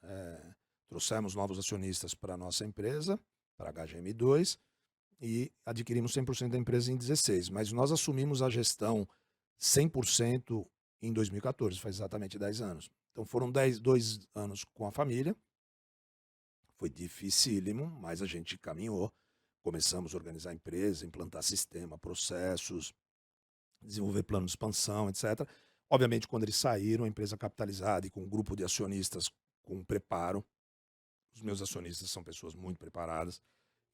trouxemos novos acionistas para a nossa empresa, para a HGM2, e adquirimos 100% da empresa em 16, mas nós assumimos a gestão 100% em 2014, faz exatamente 10 anos. Então foram 2 anos com a família, foi dificílimo, mas a gente caminhou, começamos a organizar a empresa, implantar sistema, processos, desenvolver plano de expansão, etc. Obviamente, quando eles saíram, a empresa capitalizada e com um grupo de acionistas com preparo, os meus acionistas são pessoas muito preparadas,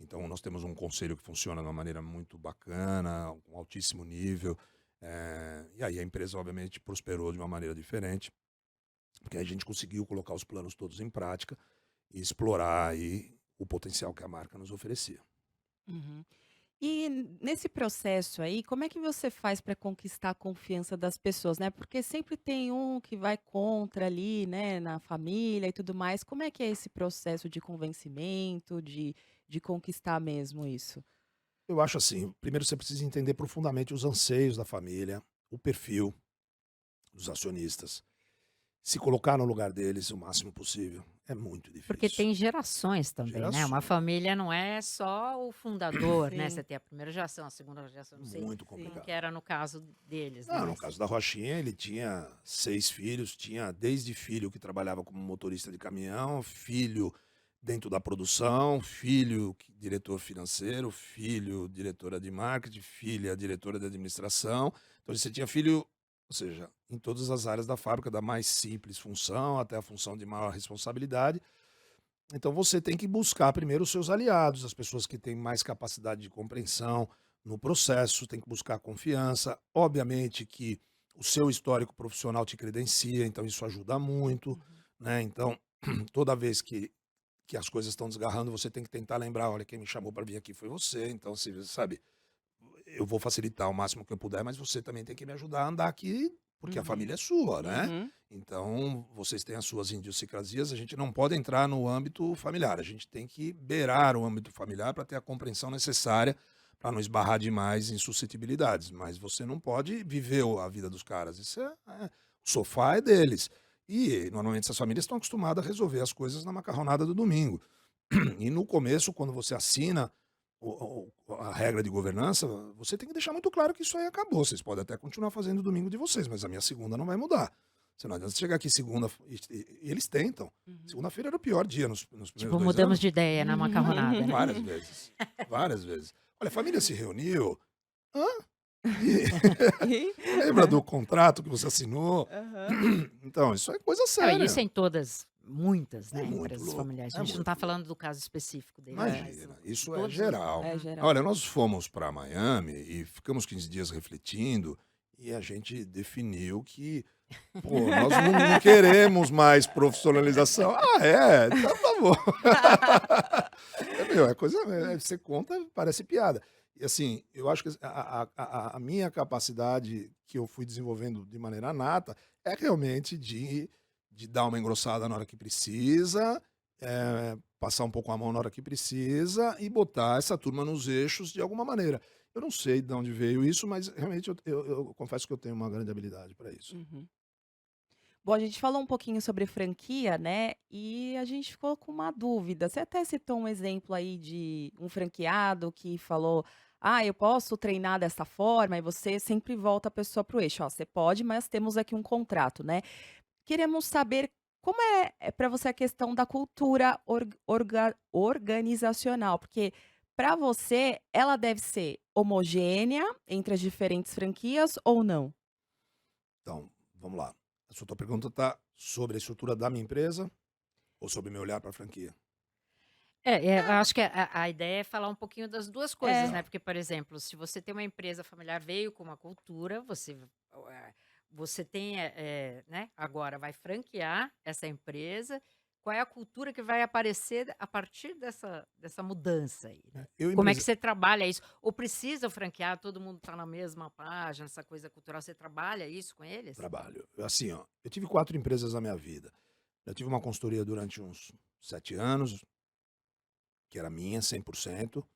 então, nós temos um conselho que funciona de uma maneira muito bacana, com altíssimo nível. E aí a empresa, obviamente, prosperou de uma maneira diferente, porque a gente conseguiu colocar os planos todos em prática e explorar aí o potencial que a marca nos oferecia. Uhum. E nesse processo aí, como é que você faz para conquistar a confiança das pessoas, né? Porque sempre tem um que vai contra ali, né, na família e tudo mais. Como é que é esse processo de convencimento, de conquistar mesmo isso? Eu acho assim, primeiro você precisa entender profundamente os anseios da família, o perfil dos acionistas, se colocar no lugar deles o máximo possível. É muito Porque difícil. tem gerações também, né, uma Gerações, família não é só o fundador, né, você Sim, tem a primeira geração, a segunda geração, não sei muito sim. como que complicado. era no caso deles, né, Não, no mas caso da Rochinha, ele tinha 6 filhos, tinha desde filho que trabalhava como motorista de caminhão, filho dentro da produção, filho diretor financeiro, filho diretora de marketing, filha diretora de administração. Então você tinha filho, ou seja, em todas as áreas da fábrica, da mais simples função até a função de maior responsabilidade. Então você tem que buscar primeiro os seus aliados, as pessoas que têm mais capacidade de compreensão no processo, tem que buscar confiança. Obviamente que o seu histórico profissional te credencia, então isso ajuda muito, Uhum. né? Então, toda vez que as coisas estão desgarrando, você tem que tentar lembrar, olha, quem me chamou para vir aqui foi você, então, se, sabe, eu vou facilitar o máximo que eu puder, mas você também tem que me ajudar a andar aqui, porque a Uhum. família é sua, né? Uhum. Então, vocês têm as suas idiosincrasias, a gente não pode entrar no âmbito familiar, a gente tem que beirar o âmbito familiar para ter a compreensão necessária para não esbarrar demais em suscetibilidades, mas você não pode viver a vida dos caras, o sofá é deles. E normalmente essas famílias estão acostumadas a resolver as coisas na macarronada do domingo. E no começo, quando você assina a regra de governança, você tem que deixar muito claro que isso aí acabou. Vocês podem até continuar fazendo o domingo de vocês, mas a minha segunda não vai mudar. Você não adianta chegar aqui segunda, e eles tentam. Uhum. Segunda-feira era o pior dia nos primeiros Tipo, 2 mudamos anos. de ideia na macarronada, né? Várias vezes. Várias vezes. Olha, a família se reuniu. Hã? E E lembra do contrato que você assinou? aham. Então, isso é coisa Não, e isso séria. é em todas, muitas, É né, muito empresas louco. familiares. A É gente não muito está louco. falando do caso específico deles, É, mas Imagina, em isso é todos os geral. é geral. Olha, nós fomos para Miami e ficamos 15 dias refletindo e a gente definiu que, pô, nós não queremos mais profissionalização. Ah, é? Então tá bom. É coisa, você conta, parece piada. E assim, eu acho que a minha capacidade que eu fui desenvolvendo de maneira nata é realmente de dar uma engrossada na hora que precisa, passar um pouco a mão na hora que precisa e botar essa turma nos eixos de alguma maneira. Eu não sei de onde veio isso, mas realmente eu confesso que eu tenho uma grande habilidade para isso. Uhum. Bom, a gente falou um pouquinho sobre franquia, né, e a gente ficou com uma dúvida. Você até citou um exemplo aí de um franqueado que falou: "Ah, eu posso treinar dessa forma", e você sempre volta a pessoa para o eixo: "Ó, você pode, mas temos aqui um contrato", né. Queremos saber como é para você a questão da cultura organizacional, porque para você ela deve ser homogênea entre as diferentes franquias ou não? Então, vamos lá. A sua tua pergunta está sobre a estrutura da minha empresa ou sobre meu olhar para a franquia? eu acho que a ideia é falar um pouquinho das 2 coisas, É. né, Tá. porque, por exemplo, se você tem uma empresa familiar, veio com uma cultura, você tem, né, agora vai franquear essa empresa, qual é a cultura que vai aparecer a partir dessa mudança aí, né? Eu, Como é que empresa, você trabalha isso? Ou precisa franquear, todo mundo tá na mesma página, essa coisa cultural, você trabalha isso com eles? trabalho. Assim, ó, eu tive 4 empresas na minha vida. Eu tive uma consultoria durante uns 7 anos, que era minha, 100%.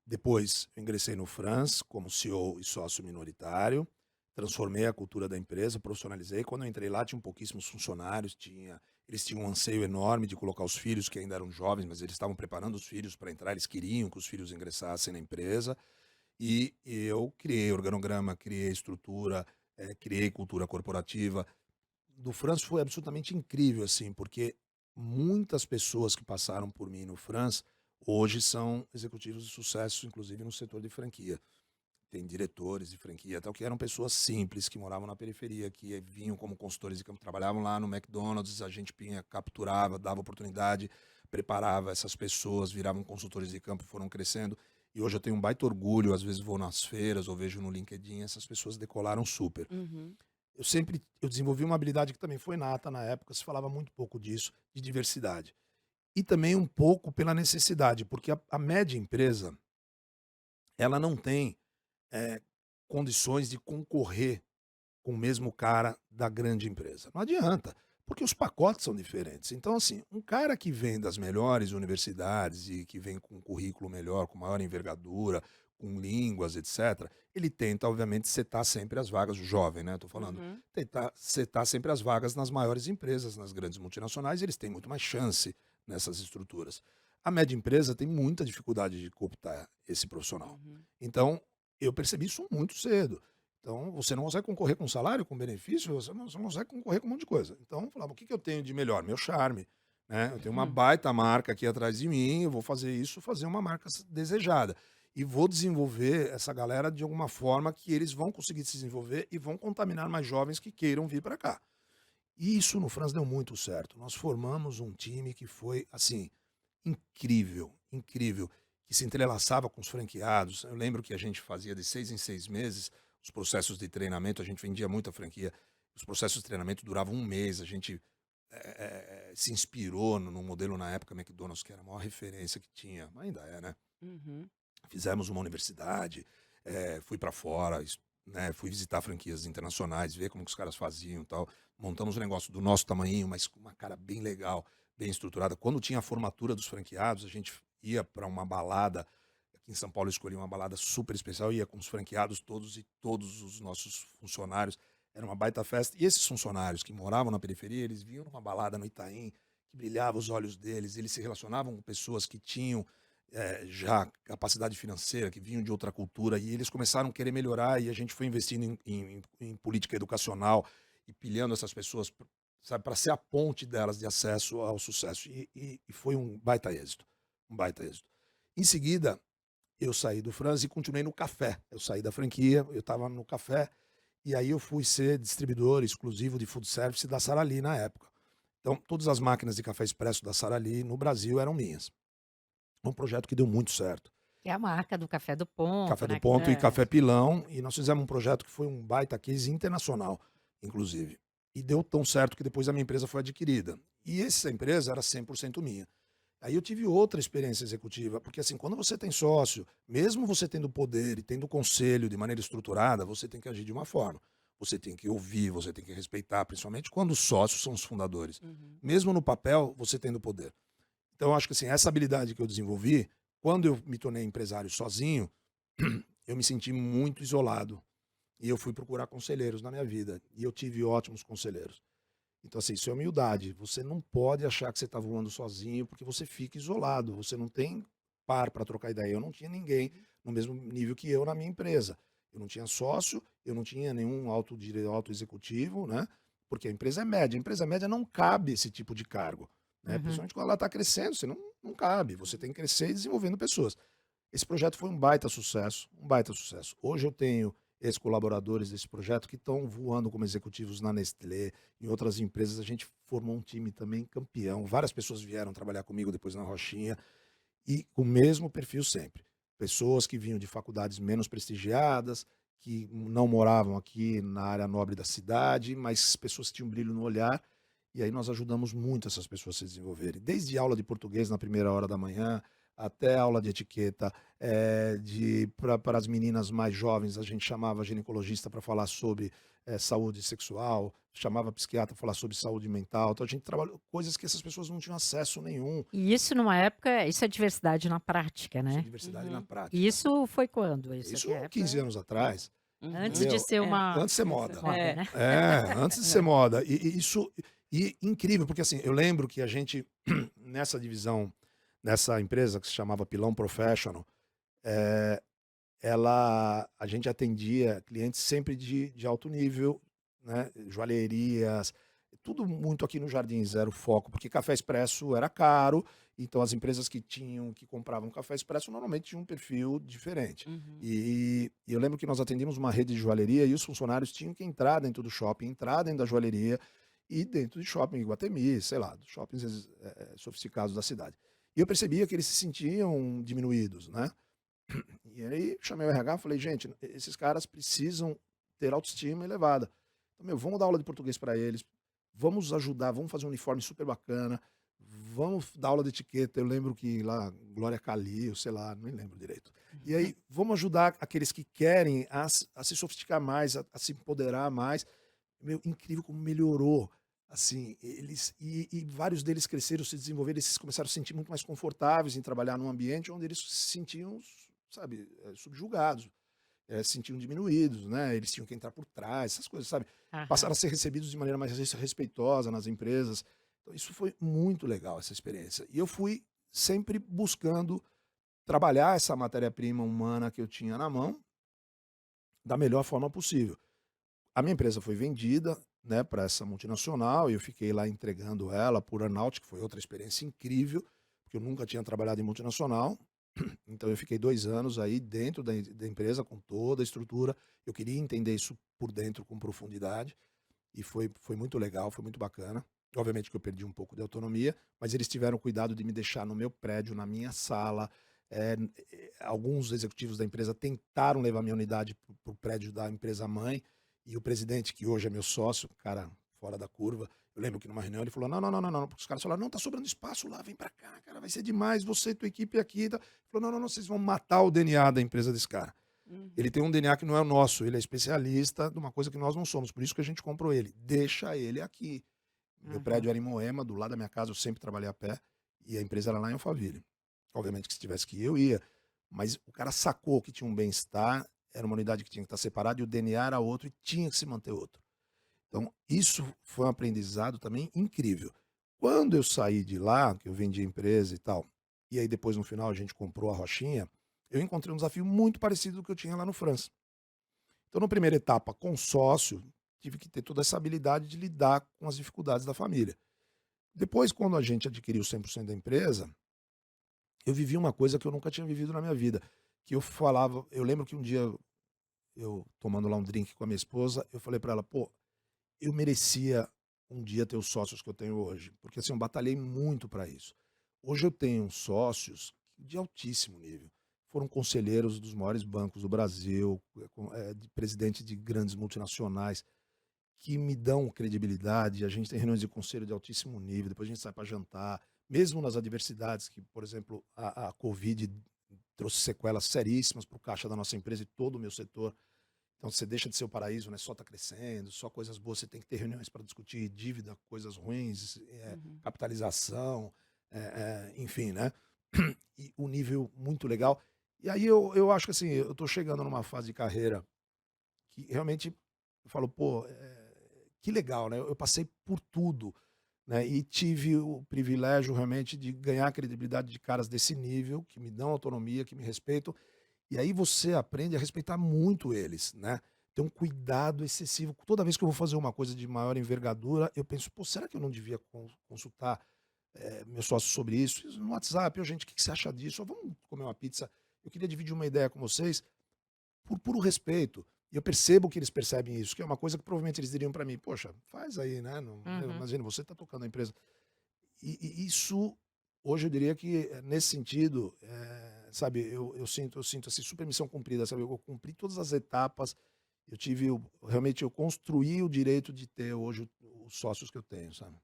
Depois, eu ingressei no France como CEO e sócio minoritário. Transformei a cultura da empresa, profissionalizei. Quando eu entrei lá, tinham pouquíssimos funcionários. Eles tinham um anseio enorme de colocar os filhos, que ainda eram jovens, mas eles estavam preparando os filhos para entrar. Eles queriam que os filhos ingressassem na empresa. E eu criei organograma, criei estrutura, criei cultura corporativa. Do France foi absolutamente incrível, assim, porque muitas pessoas que passaram por mim no France hoje são executivos de sucesso, inclusive no setor de franquia. Tem diretores de franquia, tal, que eram pessoas simples, que moravam na periferia, que vinham como consultores de campo, trabalhavam lá no McDonald's, a gente capturava, dava oportunidade, preparava essas pessoas, viravam consultores de campo, foram crescendo. E hoje eu tenho um baita orgulho, às vezes vou nas feiras ou vejo no LinkedIn, essas pessoas decolaram super. Uhum. Eu desenvolvi uma habilidade que também foi nata na época, se falava muito pouco disso, de diversidade. E também um pouco pela necessidade, porque a média empresa, ela não tem eh, condições de concorrer com o mesmo cara da grande empresa. Não adianta, porque os pacotes são diferentes. Então, assim, um cara que vem das melhores universidades e que vem com um currículo melhor, com maior envergadura, com línguas, etc., ele tenta, obviamente, setar sempre as vagas, o jovem, né? Estou falando, Uhum. tentar setar sempre as vagas nas maiores empresas, nas grandes multinacionais, eles têm muito mais chance nessas estruturas. A média empresa tem muita dificuldade de cooptar esse profissional. Uhum. Então, eu percebi isso muito cedo. Então, você não consegue concorrer com salário, com benefício, você não consegue concorrer com um monte de coisa. Então, eu falava, o que eu tenho de melhor? Meu charme, né? Eu tenho uma Hum. baita marca aqui atrás de mim, eu vou fazer isso, fazer uma marca desejada. E vou desenvolver essa galera de alguma forma que eles vão conseguir se desenvolver e vão contaminar mais jovens que queiram vir para cá. E isso no Franz deu muito certo. Nós formamos um time que foi, assim, incrível, incrível, que se entrelaçava com os franqueados. Eu lembro que a gente fazia de 6 em 6 meses os processos de treinamento, a gente vendia muita franquia. Os processos de treinamento duravam um mês, a gente se inspirou no modelo na época McDonald's, que era a maior referência que tinha, ainda é, né? Uhum. Fizemos uma universidade, fui para fora, né, fui visitar franquias internacionais, ver como que os caras faziam e tal. Montamos um negócio do nosso tamanho, mas com uma cara bem legal, bem estruturada. Quando tinha a formatura dos franqueados, a gente ia para uma balada. Aqui em São Paulo eu escolhi uma balada super especial, ia com os franqueados todos e todos os nossos funcionários. Era uma baita festa. E esses funcionários que moravam na periferia, eles vinham numa balada no Itaim, que brilhava os olhos deles, eles se relacionavam com pessoas que tinham já capacidade financeira, que vinham de outra cultura, e eles começaram a querer melhorar, e a gente foi investindo em política educacional e pilhando essas pessoas, sabe, para ser a ponte delas de acesso ao sucesso. E foi um baita êxito, um baita êxito. Em seguida, eu saí do Franz e continuei no café. Eu saí da franquia, eu estava no café, e aí eu fui ser distribuidor exclusivo de food service da Sara Lee na época. Então, todas as máquinas de café expresso da Sara Lee no Brasil eram minhas. Um projeto que deu muito certo. Que é a marca do Café do Café Ponto, do né, Ponto e Café Pilão, e nós fizemos um projeto que foi um baita case internacional, inclusive. E deu tão certo que depois a minha empresa foi adquirida. E essa empresa era 100% minha. Aí eu tive outra experiência executiva, porque assim, quando você tem sócio, mesmo você tendo poder e tendo conselho de maneira estruturada, você tem que agir de uma forma. Você tem que ouvir, você tem que respeitar, principalmente quando os sócios são os fundadores. Uhum. Mesmo no papel, você tendo poder. Então, eu acho que assim, essa habilidade que eu desenvolvi, quando eu me tornei empresário sozinho, eu me senti muito isolado. E eu fui procurar conselheiros na minha vida. E eu tive ótimos conselheiros. Então, assim, isso é humildade. Você não pode achar que você está voando sozinho, porque você fica isolado. Você não tem par para trocar ideia. Eu não tinha ninguém no mesmo nível que eu na minha empresa. Eu não tinha sócio, eu não tinha nenhum alto executivo, né? Porque a empresa é média. A empresa média não cabe esse tipo de cargo. Né? Uhum. Principalmente quando ela está crescendo, você não cabe. Você tem que crescer e desenvolvendo pessoas. Esse projeto foi um baita sucesso, um baita sucesso. Hoje eu tenho ex-colaboradores desse projeto que estão voando como executivos na Nestlé, em outras empresas. A gente formou um time também campeão. Várias pessoas vieram trabalhar comigo depois na Rochinha e com o mesmo perfil sempre. Pessoas que vinham de faculdades menos prestigiadas, que não moravam aqui na área nobre da cidade, mas pessoas que tinham brilho no olhar. E aí nós ajudamos muito essas pessoas a se desenvolverem. Desde aula de português na primeira hora da manhã, até aula de etiqueta, para as meninas mais jovens, a gente chamava ginecologista para falar sobre saúde sexual, chamava psiquiatra para falar sobre saúde mental. Então a gente trabalhou coisas que essas pessoas não tinham acesso nenhum. E isso numa época isso é diversidade na prática, Isso é né. diversidade na Uhum. E prática. isso foi quando? Isso Isso que época? 15 anos atrás, Antes de Uhum. entendeu? ser uma Antes de ser moda. moda, É. né. Antes de ser moda. E isso e incrível, porque assim, eu lembro que a gente, nessa divisão, nessa empresa que se chamava Pilão Professional, eh, a gente atendia clientes sempre de alto nível, né, joalherias, tudo muito aqui no Jardins era o foco, porque café expresso era caro, então as empresas que compravam café expresso normalmente tinham um perfil diferente. Uhum. E eu lembro que nós atendíamos uma rede de joalheria e os funcionários tinham que entrar dentro do shopping, entrar dentro da joalheria e dentro de shopping Iguatemi, sei lá, dos shoppings sofisticados da cidade. E eu percebia que eles se sentiam diminuídos, né? E aí chamei o RH e falei, gente, esses caras precisam ter autoestima elevada. Então, meu, vamos dar aula de português para eles, vamos ajudar, vamos fazer um uniforme super bacana, vamos dar aula de etiqueta. Eu lembro que lá, Glória Calil, sei lá, não me lembro direito. E aí, vamos ajudar aqueles que querem a se sofisticar mais, a se empoderar mais. Meu, incrível como melhorou. Assim, e vários deles cresceram, se desenvolveram, eles começaram a se sentir muito mais confortáveis em trabalhar num ambiente onde eles se sentiam, sabe, subjugados, se sentiam diminuídos, né? Eles tinham que entrar por trás, essas coisas, sabe? Aham. Passaram a ser recebidos de maneira mais respeitosa nas empresas. Então, isso foi muito legal, essa experiência. E eu fui sempre buscando trabalhar essa matéria-prima humana que eu tinha na mão da melhor forma possível. A minha empresa foi vendida, né, para essa multinacional, e eu fiquei lá entregando ela por earnout, que foi outra experiência incrível, porque eu nunca tinha trabalhado em multinacional. Então eu fiquei 2 anos aí dentro da empresa com toda a estrutura. Eu queria entender isso por dentro com profundidade, e foi muito legal, foi muito bacana. Obviamente que eu perdi um pouco de autonomia, mas eles tiveram cuidado de me deixar no meu prédio, na minha sala. Alguns executivos da empresa tentaram levar minha unidade para o prédio da empresa mãe, e o presidente, que hoje é meu sócio, cara fora da curva, eu lembro que numa reunião ele falou: não, não, não, não, não, porque os caras falaram: não, tá sobrando espaço lá, vem para cá, cara, vai ser demais, você e tua equipe aqui. Tá? Ele falou: não, não, não, vocês vão matar o DNA da empresa desse cara. Ele Uhum. tem um DNA que não é o nosso, ele é especialista de uma coisa que nós não somos, por isso que a gente comprou ele. Deixa ele aqui. Meu Uhum. prédio era em Moema, do lado da minha casa, eu sempre trabalhei a pé, e a empresa era lá em Alphaville. Obviamente que se tivesse que ir, eu ia. Mas o cara sacou que tinha um bem-estar, era uma unidade que tinha que estar separada, e o DNA era outro, e tinha que se manter outro. Então, isso foi um aprendizado também incrível. Quando eu saí de lá, que eu vendi a empresa e tal, e aí depois no final a gente comprou a Rochinha, eu encontrei um desafio muito parecido do que eu tinha lá no França. Então, na primeira etapa, com sócio, tive que ter toda essa habilidade de lidar com as dificuldades da família. Depois, quando a gente adquiriu 100% da empresa, eu vivi uma coisa que eu nunca tinha vivido na minha vida, que eu falava, eu lembro que um dia eu tomando lá um drink com a minha esposa, eu falei para ela: "Pô, eu merecia um dia ter os sócios que eu tenho hoje", porque assim, eu batalhei muito para isso. Hoje eu tenho sócios de altíssimo nível. Foram conselheiros dos maiores bancos do Brasil, de presidente de grandes multinacionais, que me dão credibilidade. A gente tem reuniões de conselho de altíssimo nível, depois a gente sai para jantar, mesmo nas adversidades que, por exemplo, a Covid trouxe sequelas seríssimas para o caixa da nossa empresa e todo o meu setor. Então você deixa de ser o paraíso, né? Só está crescendo, só coisas boas. Você tem que ter reuniões para discutir dívida, coisas ruins, Uhum. capitalização, enfim, né? E o nível muito legal. E aí eu acho que assim, eu estou chegando numa fase de carreira que realmente eu falo: pô, que legal, né? Eu passei por tudo, né? E tive o privilégio realmente de ganhar a credibilidade de caras desse nível, que me dão autonomia, que me respeitam, e aí você aprende a respeitar muito eles, né. Ter um cuidado excessivo. Toda vez que eu vou fazer uma coisa de maior envergadura, eu penso: "Pô, será que eu não devia consultar, meu sócio sobre isso?" Isso no WhatsApp: "Ô gente, o que que você acha disso? Ó, vamos comer uma pizza, eu queria dividir uma ideia com vocês", por puro respeito. E eu percebo que eles percebem isso, que é uma coisa que provavelmente eles diriam para mim: "Poxa, faz aí, né, não Uhum. imagina, você está tocando a empresa". E isso, hoje eu diria que, nesse sentido, sabe, eu sinto, assim, super missão cumprida, sabe, eu cumpri todas as etapas, eu tive o realmente eu construí o direito de ter hoje os sócios que eu tenho, sabe.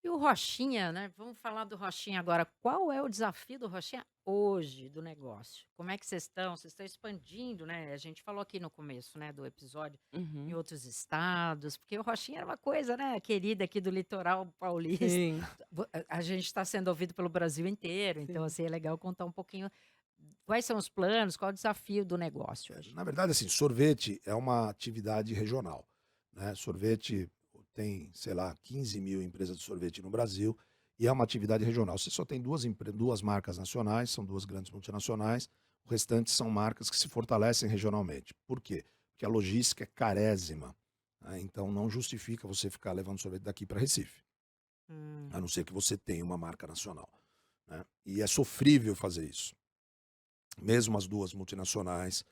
E o Rochinha, né, vamos falar do Rochinha agora. Qual é o desafio do Rochinha hoje, do negócio? Como é que vocês estão? Vocês estão expandindo, né, a gente falou aqui no começo, né, do episódio, em Uhum. outros estados, porque o Rochinha era uma coisa, né, querida aqui do litoral paulista. Sim, A gente está sendo ouvido pelo Brasil inteiro, então, sim. assim, é legal contar um pouquinho quais são os planos, qual é o desafio do negócio hoje. Na verdade, assim, sorvete é uma atividade regional, né, sorvete tem, sei lá, 15.000 empresas de sorvete no Brasil, e é uma atividade regional. Você só tem 2 marcas nacionais, são 2 grandes multinacionais, o restante são marcas que se fortalecem regionalmente. Por quê? Porque a logística é carésima, né, então não justifica você ficar levando sorvete daqui para Recife, Hum. a não ser que você tenha uma marca nacional, né, e é sofrível fazer isso. Mesmo as 2 multinacionais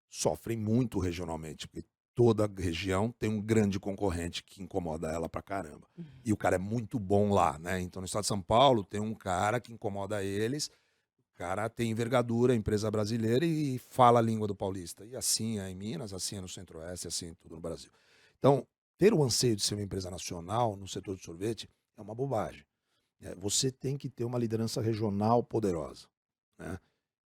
sofrem muito regionalmente, porque toda região tem um grande concorrente que incomoda ela pra caramba. E o cara é muito bom lá, né, então no estado de São Paulo tem um cara que incomoda eles, o cara tem envergadura, empresa brasileira e fala a língua do paulista. E assim é em Minas, assim é no Centro-Oeste, assim em tudo no Brasil. Então, ter o anseio de ser uma empresa nacional no setor de sorvete é uma bobagem, você tem que ter uma liderança regional poderosa, né.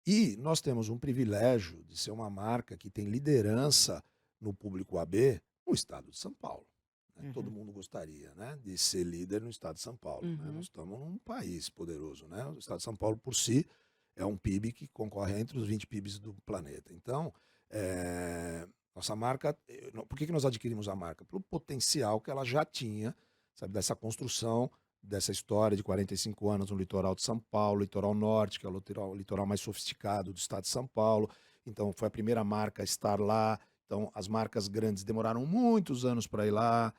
E nós temos um privilégio de ser uma marca que tem liderança no público AB no estado de São Paulo, né. Todo Uhum. mundo gostaria, né, de ser líder no estado de São Paulo, né. Nós Uhum. estamos num país poderoso, né. O estado de São Paulo, por si, é um PIB que concorre entre os 20 PIBs do planeta. Então, nossa marca, por que que nós adquirimos a marca? Pelo potencial que ela já tinha, sabe, dessa construção, dessa história de 45 anos no litoral de São Paulo, litoral norte, que é o litoral mais sofisticado do estado de São Paulo. Então, foi a primeira marca a estar lá. Então, as marcas grandes demoraram muitos anos para ir lá.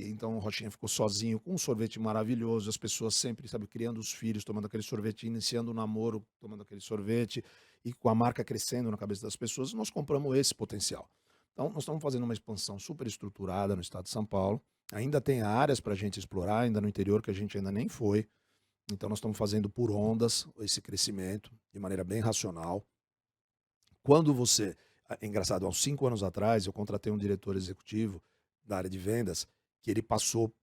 Então o Rochinha ficou sozinho com um sorvete maravilhoso, as pessoas sempre, sabe, criando os filhos, tomando aquele sorvete, iniciando o namoro, tomando aquele sorvete, e com a marca crescendo na cabeça das pessoas, nós compramos esse potencial. Então, nós estamos fazendo uma expansão super estruturada no estado de São Paulo. Ainda tem áreas para a gente explorar, ainda no interior que a gente ainda nem foi. Então, nós estamos fazendo por ondas esse crescimento, de maneira bem racional. Quando você. É engraçado, há uns 5 anos atrás, eu contratei um diretor executivo da área de vendas, que ele passou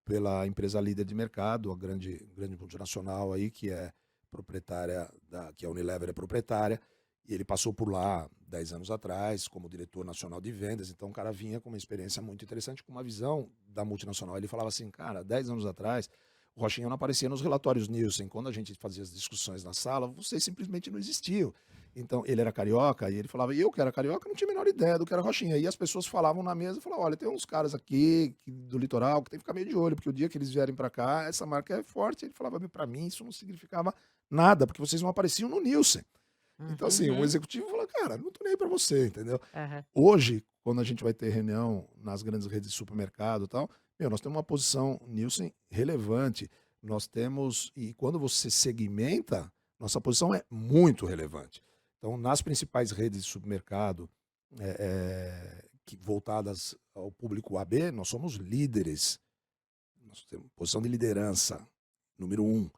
pela empresa líder de mercado, a grande multinacional aí, que é proprietária, que a Unilever é proprietária, e ele passou por lá 10 anos atrás, como diretor nacional de vendas. Então o cara vinha com uma experiência muito interessante, com uma visão da multinacional. Ele falava assim, cara, 10 anos atrás, o Rochinha não aparecia nos relatórios Nielsen. Quando a gente fazia as discussões na sala, vocês simplesmente não existiam. Então, ele era carioca, e ele falava, e eu que era carioca, não tinha a menor ideia do que era Rochinha. E as pessoas falavam na mesa, falavam, olha, tem uns caras aqui do litoral que tem que ficar meio de olho, porque o dia que eles vierem para cá, essa marca é forte. Ele falava, para mim isso não significava nada, porque vocês não apareciam no Nielsen. Então, assim, o Uhum. executivo falou, cara, não tô nem aí pra você, entendeu? Aham. Hoje, quando a gente vai ter reunião nas grandes redes de supermercado e tal, nós temos uma posição Nielsen relevante. Nós temos, e quando você segmenta, nossa posição é muito relevante. Então, nas principais redes de supermercado voltadas ao público AB, nós somos líderes. Nós temos posição de liderança, número 1.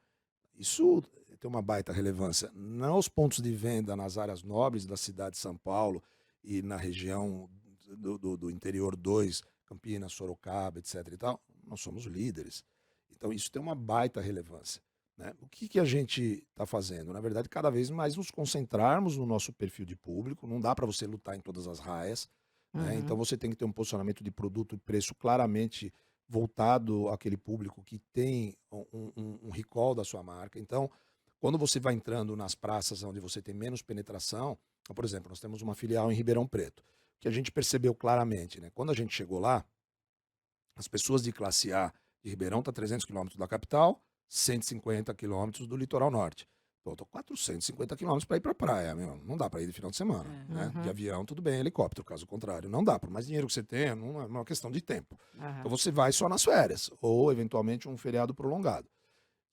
Isso tem uma baita relevância. Não os pontos de venda nas áreas nobres da cidade de São Paulo e na região do interior 2, Campinas, Sorocaba, etc. e tal, nós somos líderes. Então isso tem uma baita relevância. Né? O que a gente está fazendo? Na verdade, cada vez mais nos concentrarmos no nosso perfil de público. Não dá para você lutar em todas as raias. Né? Então Uhum. você tem que ter um posicionamento de produto e preço claramente voltado àquele público que tem um recall da sua marca. Então, quando você vai entrando nas praças onde você tem menos penetração, por exemplo, nós temos uma filial em Ribeirão Preto, que a gente percebeu claramente, né? Quando a gente chegou lá, as pessoas de classe A de Ribeirão estão a 300 quilômetros da capital, 150 quilômetros do litoral norte. Pô, eu tô 450 quilômetros para ir para praia, meu. Não dá para ir de final de semana, É. né? De Uhum. avião, tudo bem, helicóptero, caso contrário. Não dá, por mais dinheiro que você tenha, não é uma questão de tempo. Então Aham. você vai só nas férias, ou eventualmente um feriado prolongado.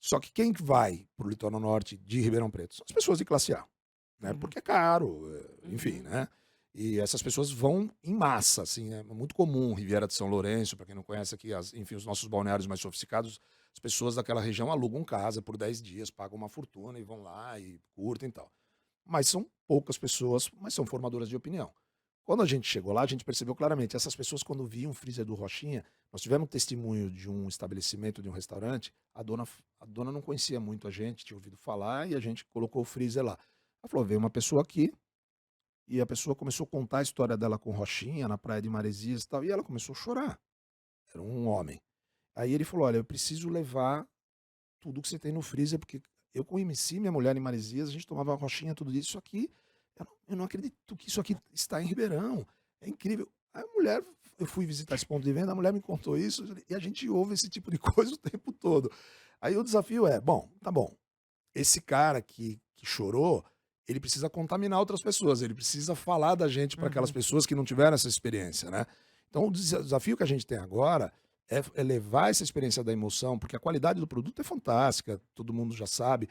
Só que quem vai para o litoral norte de Ribeirão Preto? São as pessoas de classe A, né? Uhum. Porque é caro, enfim, Uhum. né? E essas pessoas vão em massa, assim, é muito comum. Riviera de São Lourenço, para quem não conhece aqui, enfim, os nossos balneários mais sofisticados, as pessoas daquela região alugam casa por 10 dias, pagam uma fortuna e vão lá e curtem e tal. Mas são poucas pessoas, mas são formadoras de opinião. Quando a gente chegou lá, a gente percebeu claramente, essas pessoas quando viam o freezer do Rochinha, nós tivemos um testemunho de um estabelecimento, de um restaurante, a dona não conhecia muito a gente, tinha ouvido falar, e a gente colocou o freezer lá. Ela falou, veio uma pessoa aqui, e a pessoa começou a contar a história dela com Rochinha, na praia de Maresias e tal, e ela começou a chorar. Era um homem. Aí ele falou, olha, eu preciso levar tudo que você tem no freezer, porque eu conheci minha mulher em Maresias, a gente tomava Rochinha, tudo isso aqui, eu não acredito que isso aqui está em Ribeirão, é incrível. Aí a mulher, eu fui visitar esse ponto de venda, a mulher me contou isso, e a gente ouve esse tipo de coisa o tempo todo. Aí o desafio é, bom, tá bom, esse cara que chorou, ele precisa contaminar outras pessoas, ele precisa falar da gente para aquelas Uhum. pessoas que não tiveram essa experiência, né? Então o desafio que a gente tem agora é levar essa experiência da emoção, porque a qualidade do produto é fantástica, todo mundo já sabe,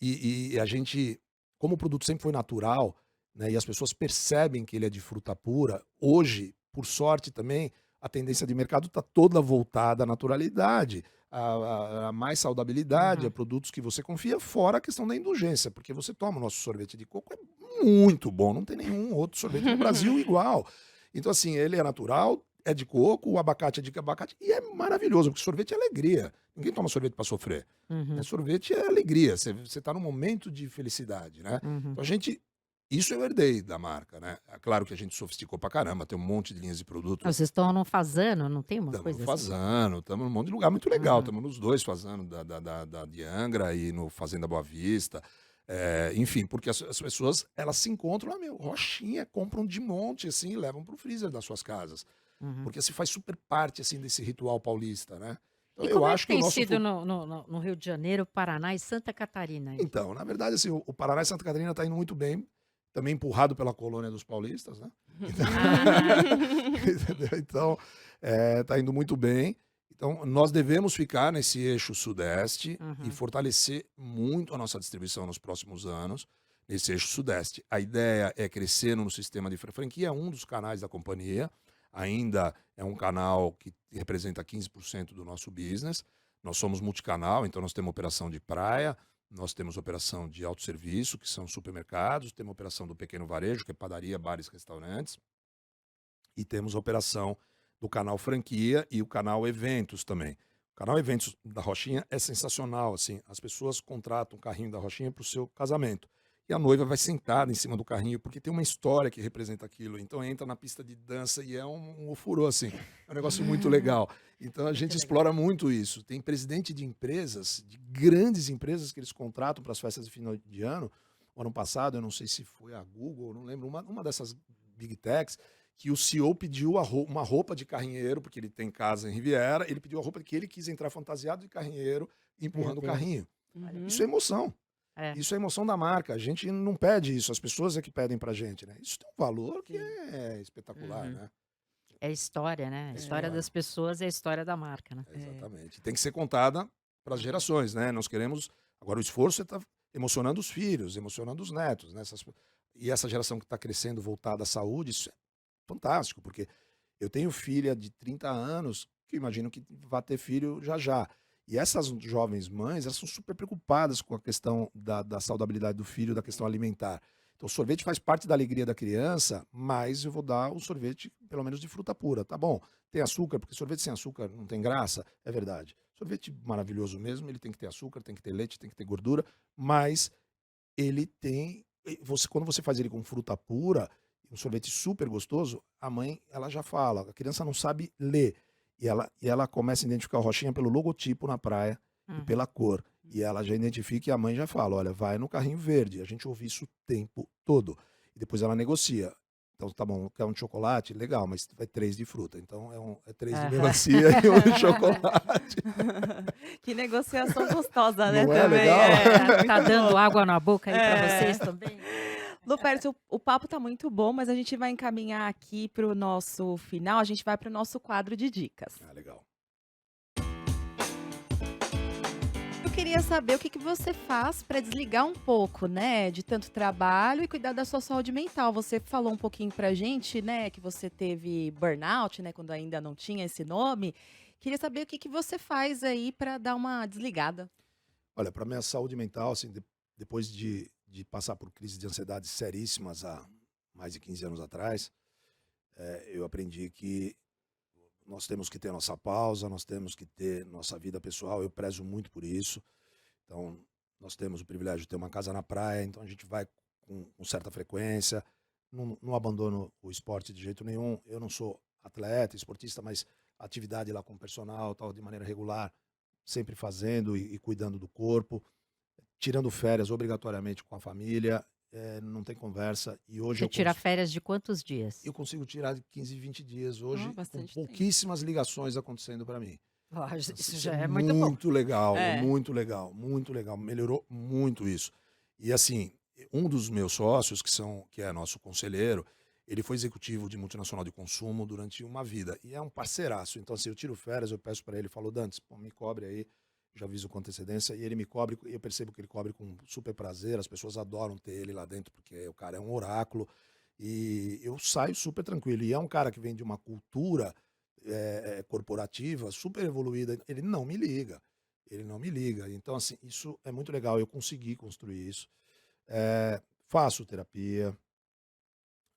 e a gente, como o produto sempre foi natural, né, e as pessoas percebem que ele é de fruta pura, hoje, por sorte também, a tendência de mercado está toda voltada à naturalidade, a mais saudabilidade, a Uhum. produtos que você confia, fora a questão da indulgência, porque você toma o nosso sorvete de coco, é muito bom, não tem nenhum outro sorvete no Brasil igual. Então, assim, ele é natural, é de coco, o abacate é de abacate, e é maravilhoso, porque sorvete é alegria. Ninguém toma sorvete para sofrer. Né? Uhum. Sorvete é alegria, você está num momento de felicidade, né? Uhum. Então a gente. Isso eu herdei da marca, né? É claro que a gente sofisticou pra caramba, tem um monte de linhas de produto. Vocês estão no Fazano, não tem uma Estamos no coisa assim? Fazano, estamos num monte de lugar muito legal. Uhum. Estamos nos dois Fazano, da de Angra e no Fazenda Boa Vista. Enfim, porque as pessoas elas se encontram lá, meu, Rochinha, compram de monte, assim, e levam pro freezer das suas casas. Uhum. Porque se faz super parte, assim, desse ritual paulista, né? Então E eu como é que acho que o tem nosso sido futuro. no Rio de Janeiro, Paraná e Santa Catarina isso? Então, na verdade, assim, o Paraná e Santa Catarina tá indo muito bem, também empurrado pela colônia dos paulistas, né? Ah, Entendeu? Então, tá indo muito bem. Então, nós devemos ficar nesse eixo sudeste e uhum. fortalecer muito a nossa distribuição nos próximos anos, nesse eixo sudeste. A ideia é crescer no sistema de franquia, é um dos canais da companhia, ainda é um canal que representa 15% do nosso business. Nós somos multicanal, então nós temos operação de praia, nós temos operação de autosserviço, que são supermercados, temos operação do pequeno varejo, que é padaria, bares, restaurantes, e temos a operação do canal franquia e o canal eventos também. O canal eventos da Rochinha é sensacional, assim, as pessoas contratam o carrinho da Rochinha para o seu casamento. E a noiva vai sentada em cima do carrinho, porque tem uma história que representa aquilo. Então entra na pista de dança e é um ofurô, assim. É um negócio muito legal. Então a Muito gente legal. explora muito isso. Tem presidente de empresas, de grandes empresas que eles contratam para as festas de final de ano. O ano passado, eu não sei se foi a Google, eu não lembro, uma dessas big techs, que o CEO pediu uma roupa de carrinheiro, porque ele tem casa em Riviera, ele pediu a roupa que ele quis entrar fantasiado de carrinheiro, Meu empurrando o Deus, carrinho. olha Isso Uhum. é emoção. é, Isso é emoção da marca. A gente não pede isso, as pessoas é que pedem pra gente, né? Isso tem um valor que Sim. é espetacular, uhum. né? É história, né, a É história É, das história. pessoas é a história da marca, né. é. Exatamente. Tem que ser contada para as Uhum. gerações, né? Nós queremos. Agora, o esforço é tá emocionando os filhos, emocionando os netos, né? E essa geração que está crescendo voltada à saúde, isso é fantástico, porque eu tenho filha de 30 anos, que eu imagino que vai ter filho já já. E essas jovens mães, elas são super preocupadas com a questão da saudabilidade do filho, da questão alimentar. Então, o sorvete faz parte da alegria da criança, mas eu vou dar o sorvete, pelo menos de fruta pura. Tá bom, tem açúcar, porque sorvete sem açúcar não tem graça, é verdade. Sorvete maravilhoso mesmo, ele tem que ter açúcar, tem que ter leite, tem que ter gordura, mas ele tem. Quando você faz ele com fruta pura, um sorvete super gostoso, a mãe ela já fala, a criança não sabe ler. E ela começa a identificar o Rochinha pelo logotipo na praia e Uhum. pela cor. E ela já identifica e a mãe já fala: olha, vai no carrinho verde. A gente ouve isso o tempo todo. E depois ela negocia. Então, tá bom, quer um de chocolate? Legal, mas vai três de fruta. Então é três de Aham. melancia e um de chocolate. Que negociação gostosa, né, Não é também. legal? É, Tá muito dando bom. água na boca aí pra É. vocês também? Lupercio, o papo tá muito bom, mas a gente vai encaminhar aqui para o nosso final, a gente vai para o nosso quadro de dicas. Ah, legal. Eu queria saber o que que você faz para desligar um pouco, né, de tanto trabalho e cuidar da sua saúde mental. Você falou um pouquinho pra gente, né, que você teve burnout, né, quando ainda não tinha esse nome. Queria saber o que que você faz aí para dar uma desligada. Olha, para minha saúde mental, assim, depois de passar por crises de ansiedade seríssimas há mais de 15 anos atrás, eu aprendi que nós temos que ter nossa pausa, nós temos que ter nossa vida pessoal. Eu prezo muito por isso. Então, nós temos o privilégio de ter uma casa na praia, então a gente vai com certa frequência. Não abandono o esporte de jeito nenhum. Eu não sou atleta, esportista, mas atividade lá com o personal, tal, de maneira regular, sempre fazendo e cuidando do corpo. Tirando férias obrigatoriamente com a família, não tem conversa. E hoje Você tira férias de quantos dias? eu consigo tirar de 15 em 20 dias Ó, hoje, com bastante tempo. pouquíssimas ligações acontecendo para mim. Lógico, Assim, isso isso é já é muito bom. muito legal, É. muito legal, muito legal. Melhorou muito isso. E assim, um dos meus sócios, que é nosso conselheiro, ele foi executivo de multinacional de consumo durante uma vida e é um parceiraço. Então, assim, eu tiro férias, eu peço para ele, falo, Dantes, pô, me cobre aí, já aviso com antecedência, e ele me cobre, e eu percebo que ele cobre com super prazer, as pessoas adoram ter ele lá dentro, porque o cara é um oráculo, e eu saio super tranquilo. E é um cara que vem de uma cultura corporativa super evoluída, ele não me liga. Ele não me liga. Então, assim, isso é muito legal. Eu consegui construir isso. Faço terapia,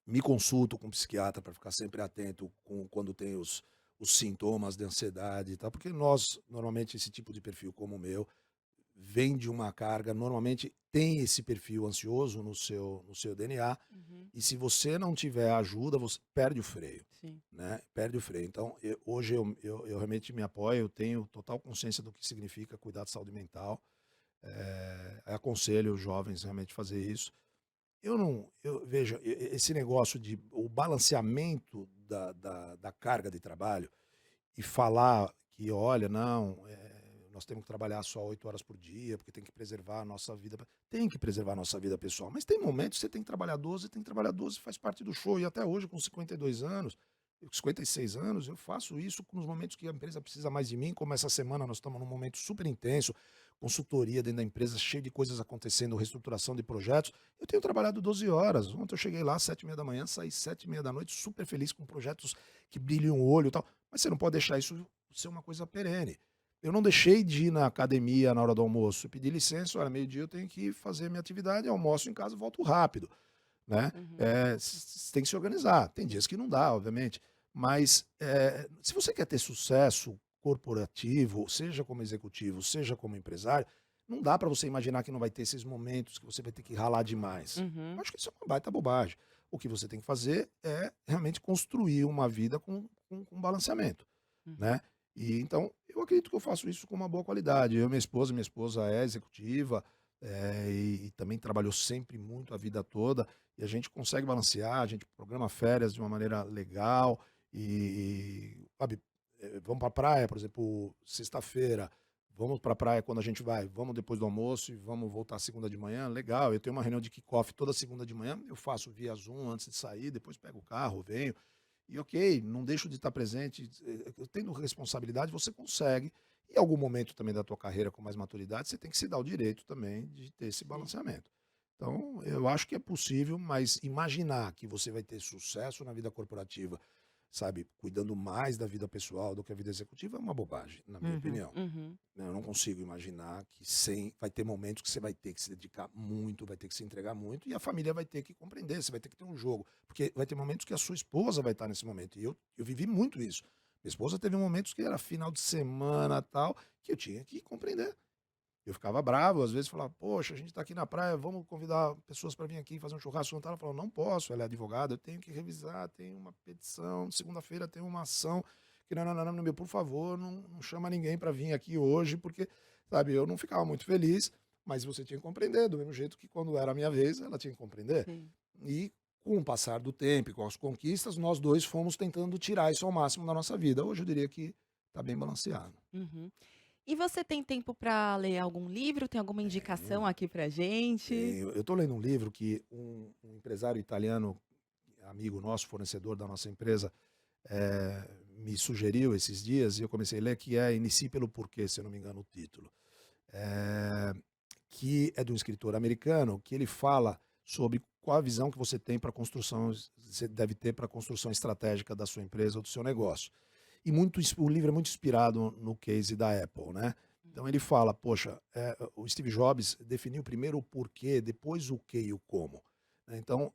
me consulto com um psiquiatra para ficar sempre atento quando tem os sintomas de ansiedade e tal, porque nós, normalmente, esse tipo de perfil como o meu, vem de uma carga, normalmente tem esse perfil ansioso no seu DNA, Uhum, e se você não tiver ajuda, você perde o freio, sim. né? Perde o freio. Então, hoje eu realmente me apoio, eu tenho total consciência do que significa cuidar de saúde mental. Aconselho os jovens realmente a fazer isso. Eu não, veja, esse negócio de o balanceamento da carga de trabalho e falar que, olha, não, nós temos que trabalhar só 8 horas por dia, porque tem que preservar a nossa vida. Tem que preservar a nossa vida pessoal. Mas tem momentos que você tem que trabalhar 12, tem que trabalhar 12, faz parte do show. E até hoje, com 52 anos, 56 anos, eu faço isso nos momentos que a empresa precisa mais de mim, como essa semana nós estamos num momento super intenso, consultoria dentro da empresa, cheio de coisas acontecendo, reestruturação de projetos. Eu tenho trabalhado 12 horas. Ontem eu cheguei lá às 7h30 da manhã, saí 7h30 da noite, super feliz com projetos que brilham o olho e tal. Mas você não pode deixar isso ser uma coisa perene. Eu não deixei de ir na academia na hora do almoço. Eu pedi licença, olha, meio-dia eu tenho que fazer minha atividade, almoço em casa, volto rápido, né? Uhum. Tem que se organizar. Tem dias que não dá, obviamente. Mas se você quer ter sucesso corporativo, seja como executivo, seja como empresário, não dá para você imaginar que não vai ter esses momentos que você vai ter que ralar demais. Eu Uhum. acho que isso é uma baita bobagem. O que você tem que fazer é realmente construir uma vida com balanceamento, Uhum. né? E então, eu acredito que eu faço isso com uma boa qualidade. Eu e minha esposa é executiva, e também trabalhou sempre muito a vida toda, e a gente consegue balancear, a gente programa férias de uma maneira legal, sabe, vamos para a praia, por exemplo, sexta-feira, vamos para a praia quando a gente vai, vamos depois do almoço e vamos voltar segunda de manhã, legal. Eu tenho uma reunião de kickoff toda segunda de manhã, eu faço via Zoom antes de sair, depois pego o carro, venho. E ok, não deixo de estar presente. Eu tendo responsabilidade, você consegue. Em algum momento também da tua carreira com mais maturidade, você tem que se dar o direito também de ter esse Sim. balanceamento. Então, eu acho que é possível, mas imaginar que você vai ter sucesso na vida corporativa, sabe, cuidando mais da vida pessoal do que a vida executiva, é uma bobagem, na minha Uhum. opinião. Uhum. Né, eu não consigo imaginar que vai ter momentos que você vai ter que se dedicar muito, vai ter que se entregar muito, e a família vai ter que compreender, você vai ter que ter um jogo. Porque vai ter momentos que a sua esposa vai estar nesse momento. E eu vivi muito isso. Minha esposa teve momentos que era final de semana tal, que eu tinha que compreender. Eu ficava bravo, às vezes falava, poxa, a gente está aqui na praia, vamos convidar pessoas para vir aqui fazer um churrasco. Ela falou, não posso, ela é advogada, eu tenho que revisar, tem uma petição, segunda-feira tem uma ação, que não, meu, por favor, não chama ninguém para vir aqui hoje, porque, sabe, eu não ficava muito feliz, mas você tinha que compreender, do mesmo jeito que quando era a minha vez, ela tinha que compreender. Sim. E com o passar do tempo e com as conquistas, nós dois fomos tentando tirar isso ao máximo da nossa vida. Hoje eu diria que está bem balanceado. Uhum. E você tem tempo para ler algum livro? Tem alguma indicação Tenho. aqui pra gente? Eu estou lendo um livro que um empresário italiano, amigo nosso, fornecedor da nossa empresa, me sugeriu esses dias e eu comecei a ler, que é Inicie pelo Porquê, se eu não me engano o título. Eh, que é de um escritor americano, que ele fala sobre qual a visão que você tem para construção, você deve ter para a construção estratégica da sua empresa ou do seu negócio. E o livro é muito inspirado no case da Apple, né? Então ele fala, poxa, o Steve Jobs definiu primeiro o porquê, depois o que e o como, né? Então,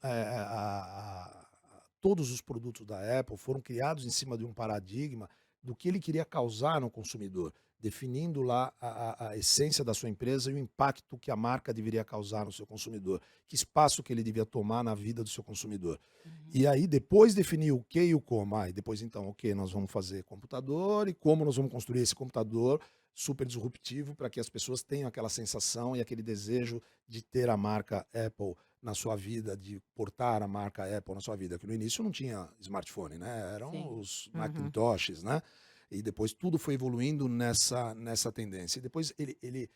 todos os produtos da Apple foram criados em cima de um paradigma do que ele queria causar no consumidor, definindo lá a essência da sua empresa e o impacto que a marca deveria causar no seu consumidor, que espaço que ele devia tomar na vida do seu consumidor. Uhum. E aí depois definir o que e o como. E depois então, ok, nós vamos fazer computador e como nós vamos construir esse computador super disruptivo para que as pessoas tenham aquela sensação e aquele desejo de ter a marca Apple na sua vida, de portar a marca Apple na sua vida, que no início não tinha smartphone, né? Eram Sim. os Uhum. Macintoshes, né? E depois tudo foi evoluindo nessa tendência. E depois ele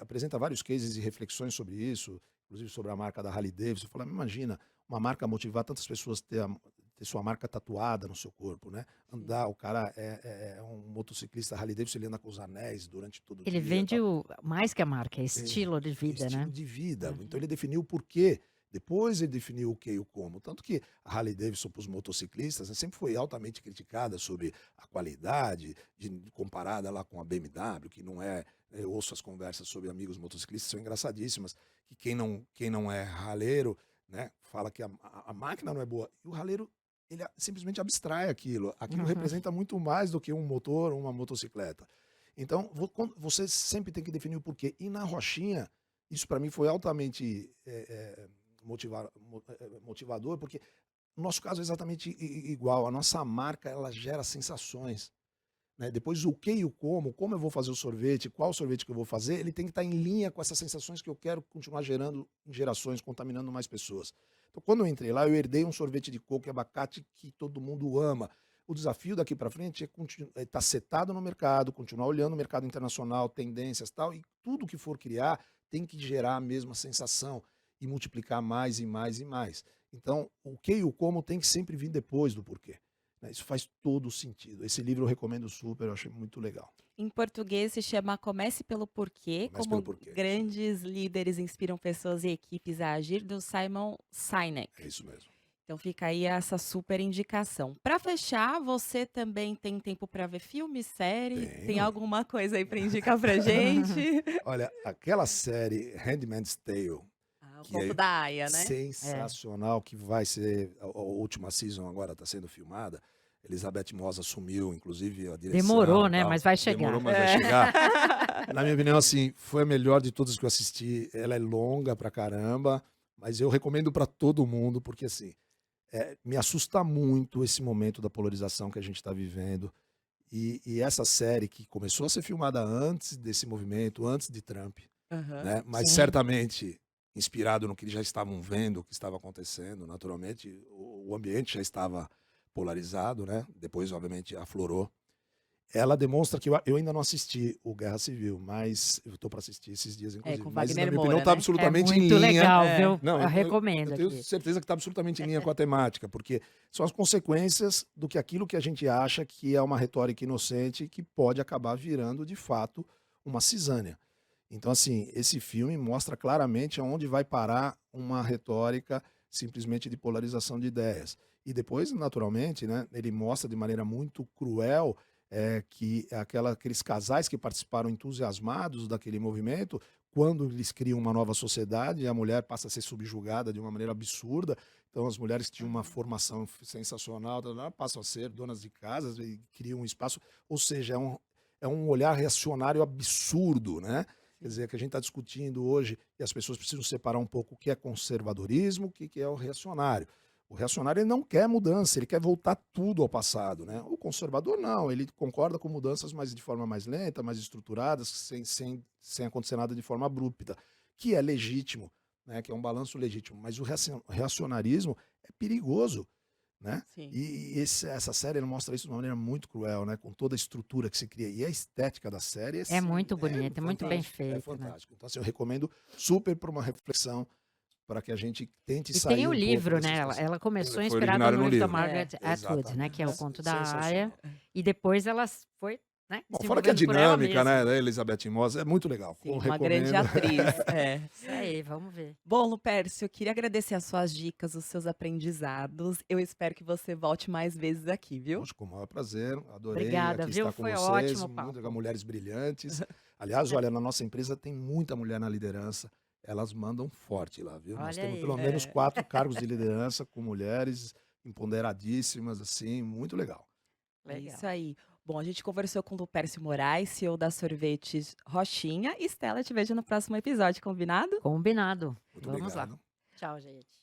apresenta vários cases e reflexões sobre isso, inclusive sobre a marca da Harley Davidson. Fala, imagina uma marca motivar tantas pessoas a ter sua marca tatuada no seu corpo, né? Sim. Andar, o cara é um motociclista Harley Davidson, ele anda com os anéis durante todo o Ele dia, vende tal. mais que a marca, é É, estilo de vida, estilo né. de vida. Então Uhum. ele definiu o porquê, depois ele definiu o que e o como. Tanto que a Harley Davidson para os motociclistas, né, sempre foi altamente criticada sobre a qualidade, comparada lá com a BMW, que não é. Eu ouço as conversas sobre amigos motociclistas, são engraçadíssimas, que quem não é raleiro, né, fala que a máquina não é boa. E o raleiro, ele simplesmente abstrai aquilo. Aquilo Uhum. representa muito mais do que um motor ou uma motocicleta. Então, você sempre tem que definir o porquê. E na Rochinha, isso para mim foi altamente motivador, porque no nosso caso é exatamente igual. A nossa marca, ela gera sensações, né? Depois o que e o como eu vou fazer o sorvete, qual sorvete que eu vou fazer, ele tem que estar em linha com essas sensações que eu quero continuar gerando em gerações, contaminando mais pessoas. Então, quando eu entrei lá, eu herdei um sorvete de coco e abacate que todo mundo ama. O desafio daqui para frente é estar setado no mercado, continuar olhando o mercado internacional, tendências e tal, e tudo que for criar tem que gerar a mesma sensação e multiplicar mais e mais e mais. Então, o que e o como tem que sempre vir depois do porquê, né? Isso faz todo sentido. Esse livro eu recomendo super, eu achei muito legal. Em português se chama Comece pelo Porquê, Comece pelo como porquê. grandes líderes inspiram pessoas e equipes a agir, do Simon Sinek. É isso mesmo. Então fica aí essa super indicação. Para fechar, você também tem tempo para ver filme, série? Tem Tenho. alguma coisa aí para indicar pra gente? Olha, aquela série Handmaid's Tale, Ah, o que é conto da Aya, né? sensacional, que vai ser a última season agora está sendo filmada. Elizabeth Moss assumiu, inclusive, a direção. Demorou, né? Tal. Mas vai chegar. Demorou, mas vai chegar. Na minha opinião, assim, foi a melhor de todas que eu assisti. Ela é longa pra caramba, mas eu recomendo pra todo mundo, porque assim, me assusta muito esse momento da polarização que a gente está vivendo. E essa série que começou a ser filmada antes desse movimento, antes de Trump, Aham. né? Mas Sim. certamente inspirado no que eles já estavam vendo, o que estava acontecendo, naturalmente, o ambiente já estava polarizado, né? Depois, obviamente, aflorou. Ela demonstra que eu ainda não assisti o Guerra Civil, mas eu estou para assistir esses dias, inclusive. com Mas, na Wagner minha Moura, opinião, está né? É absolutamente em muito linha. legal, É. viu? Não, Eu recomendo eu tenho aqui. certeza que está absolutamente em linha com a temática, porque são as consequências do que aquilo que a gente acha que é uma retórica inocente que pode acabar virando, de fato, uma cisânia. Então, assim, esse filme mostra claramente aonde vai parar uma retórica simplesmente de polarização de ideias. E depois, naturalmente, né, ele mostra de maneira muito cruel que aqueles casais que participaram entusiasmados daquele movimento, quando eles criam uma nova sociedade, a mulher passa a ser subjugada de uma maneira absurda. Então, as mulheres que tinham uma formação sensacional passam a ser donas de casas e criam um espaço. Ou seja, é um olhar reacionário absurdo, né? Quer dizer, que a gente está discutindo hoje e as pessoas precisam separar um pouco o que é conservadorismo, o que é o reacionário. O reacionário ele não quer mudança, ele quer voltar tudo ao passado, né? O conservador não, ele concorda com mudanças, mas de forma mais lenta, mais estruturadas, sem acontecer nada de forma abrupta, que é legítimo, né? Que é um balanço legítimo. Mas o reacionarismo é perigoso, né? Sim. E essa série ela mostra isso de uma maneira muito cruel, né? Com toda a estrutura que se cria. E a estética da série É assim, muito bonita, é muito bem fantástico, é feita, né? fantástico. Então, assim, eu recomendo super para uma reflexão, para que a gente tente E sair tem o um pouco livro, dessa né? situação. Ela começou Foi inspirada originário no no livro da livro. Margaret Atwood, né? Que é o Exatamente. Conto da Sensacional. Aya. E depois ela foi, né, Bom, fora que a desenvolvendo por ela dinâmica, né, mesma. da Elizabeth Moss é muito legal. Sim, Eu uma grande recomendo. atriz. É. Isso aí, vamos ver. Bom, Lupércio, eu queria agradecer as suas dicas, os seus aprendizados. Eu espero que você volte mais vezes aqui, viu? Poxa, com o maior prazer. Adorei Obrigada, aqui viu? estar com Foi vocês. ótimo o papo. Muito, mulheres brilhantes. Aliás, olha, na nossa empresa tem muita mulher na liderança. Elas mandam forte lá, viu? Nós Olha temos aí. pelo menos 4 cargos de liderança com mulheres empoderadíssimas, assim, muito legal. É Legal. isso aí. Bom, a gente conversou com o Lupércio Moraes, CEO da Sorvetes Rochinha. E Estela, te vejo no próximo episódio, combinado? Combinado. Muito Vamos lá. obrigado. Tchau, gente.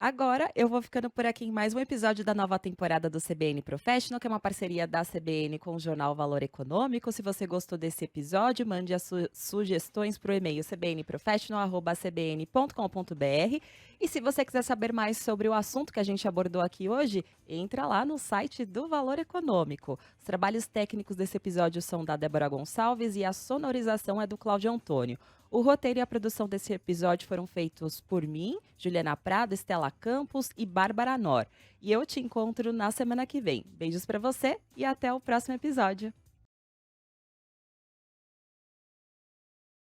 Agora eu vou ficando por aqui em mais um episódio da nova temporada do CBN Professional, que é uma parceria da CBN com o jornal Valor Econômico. Se você gostou desse episódio, mande as sugestões para o e-mail cbnprofessional@cbn.com.br. E se você quiser saber mais sobre o assunto que a gente abordou aqui hoje, entra lá no site do Valor Econômico. Os trabalhos técnicos desse episódio são da Débora Gonçalves e a sonorização é do Cláudio Antônio. O roteiro e a produção desse episódio foram feitos por mim, Juliana Prado, Estela Campos e Bárbara Nor. E eu te encontro na semana que vem. Beijos pra você e até o próximo episódio.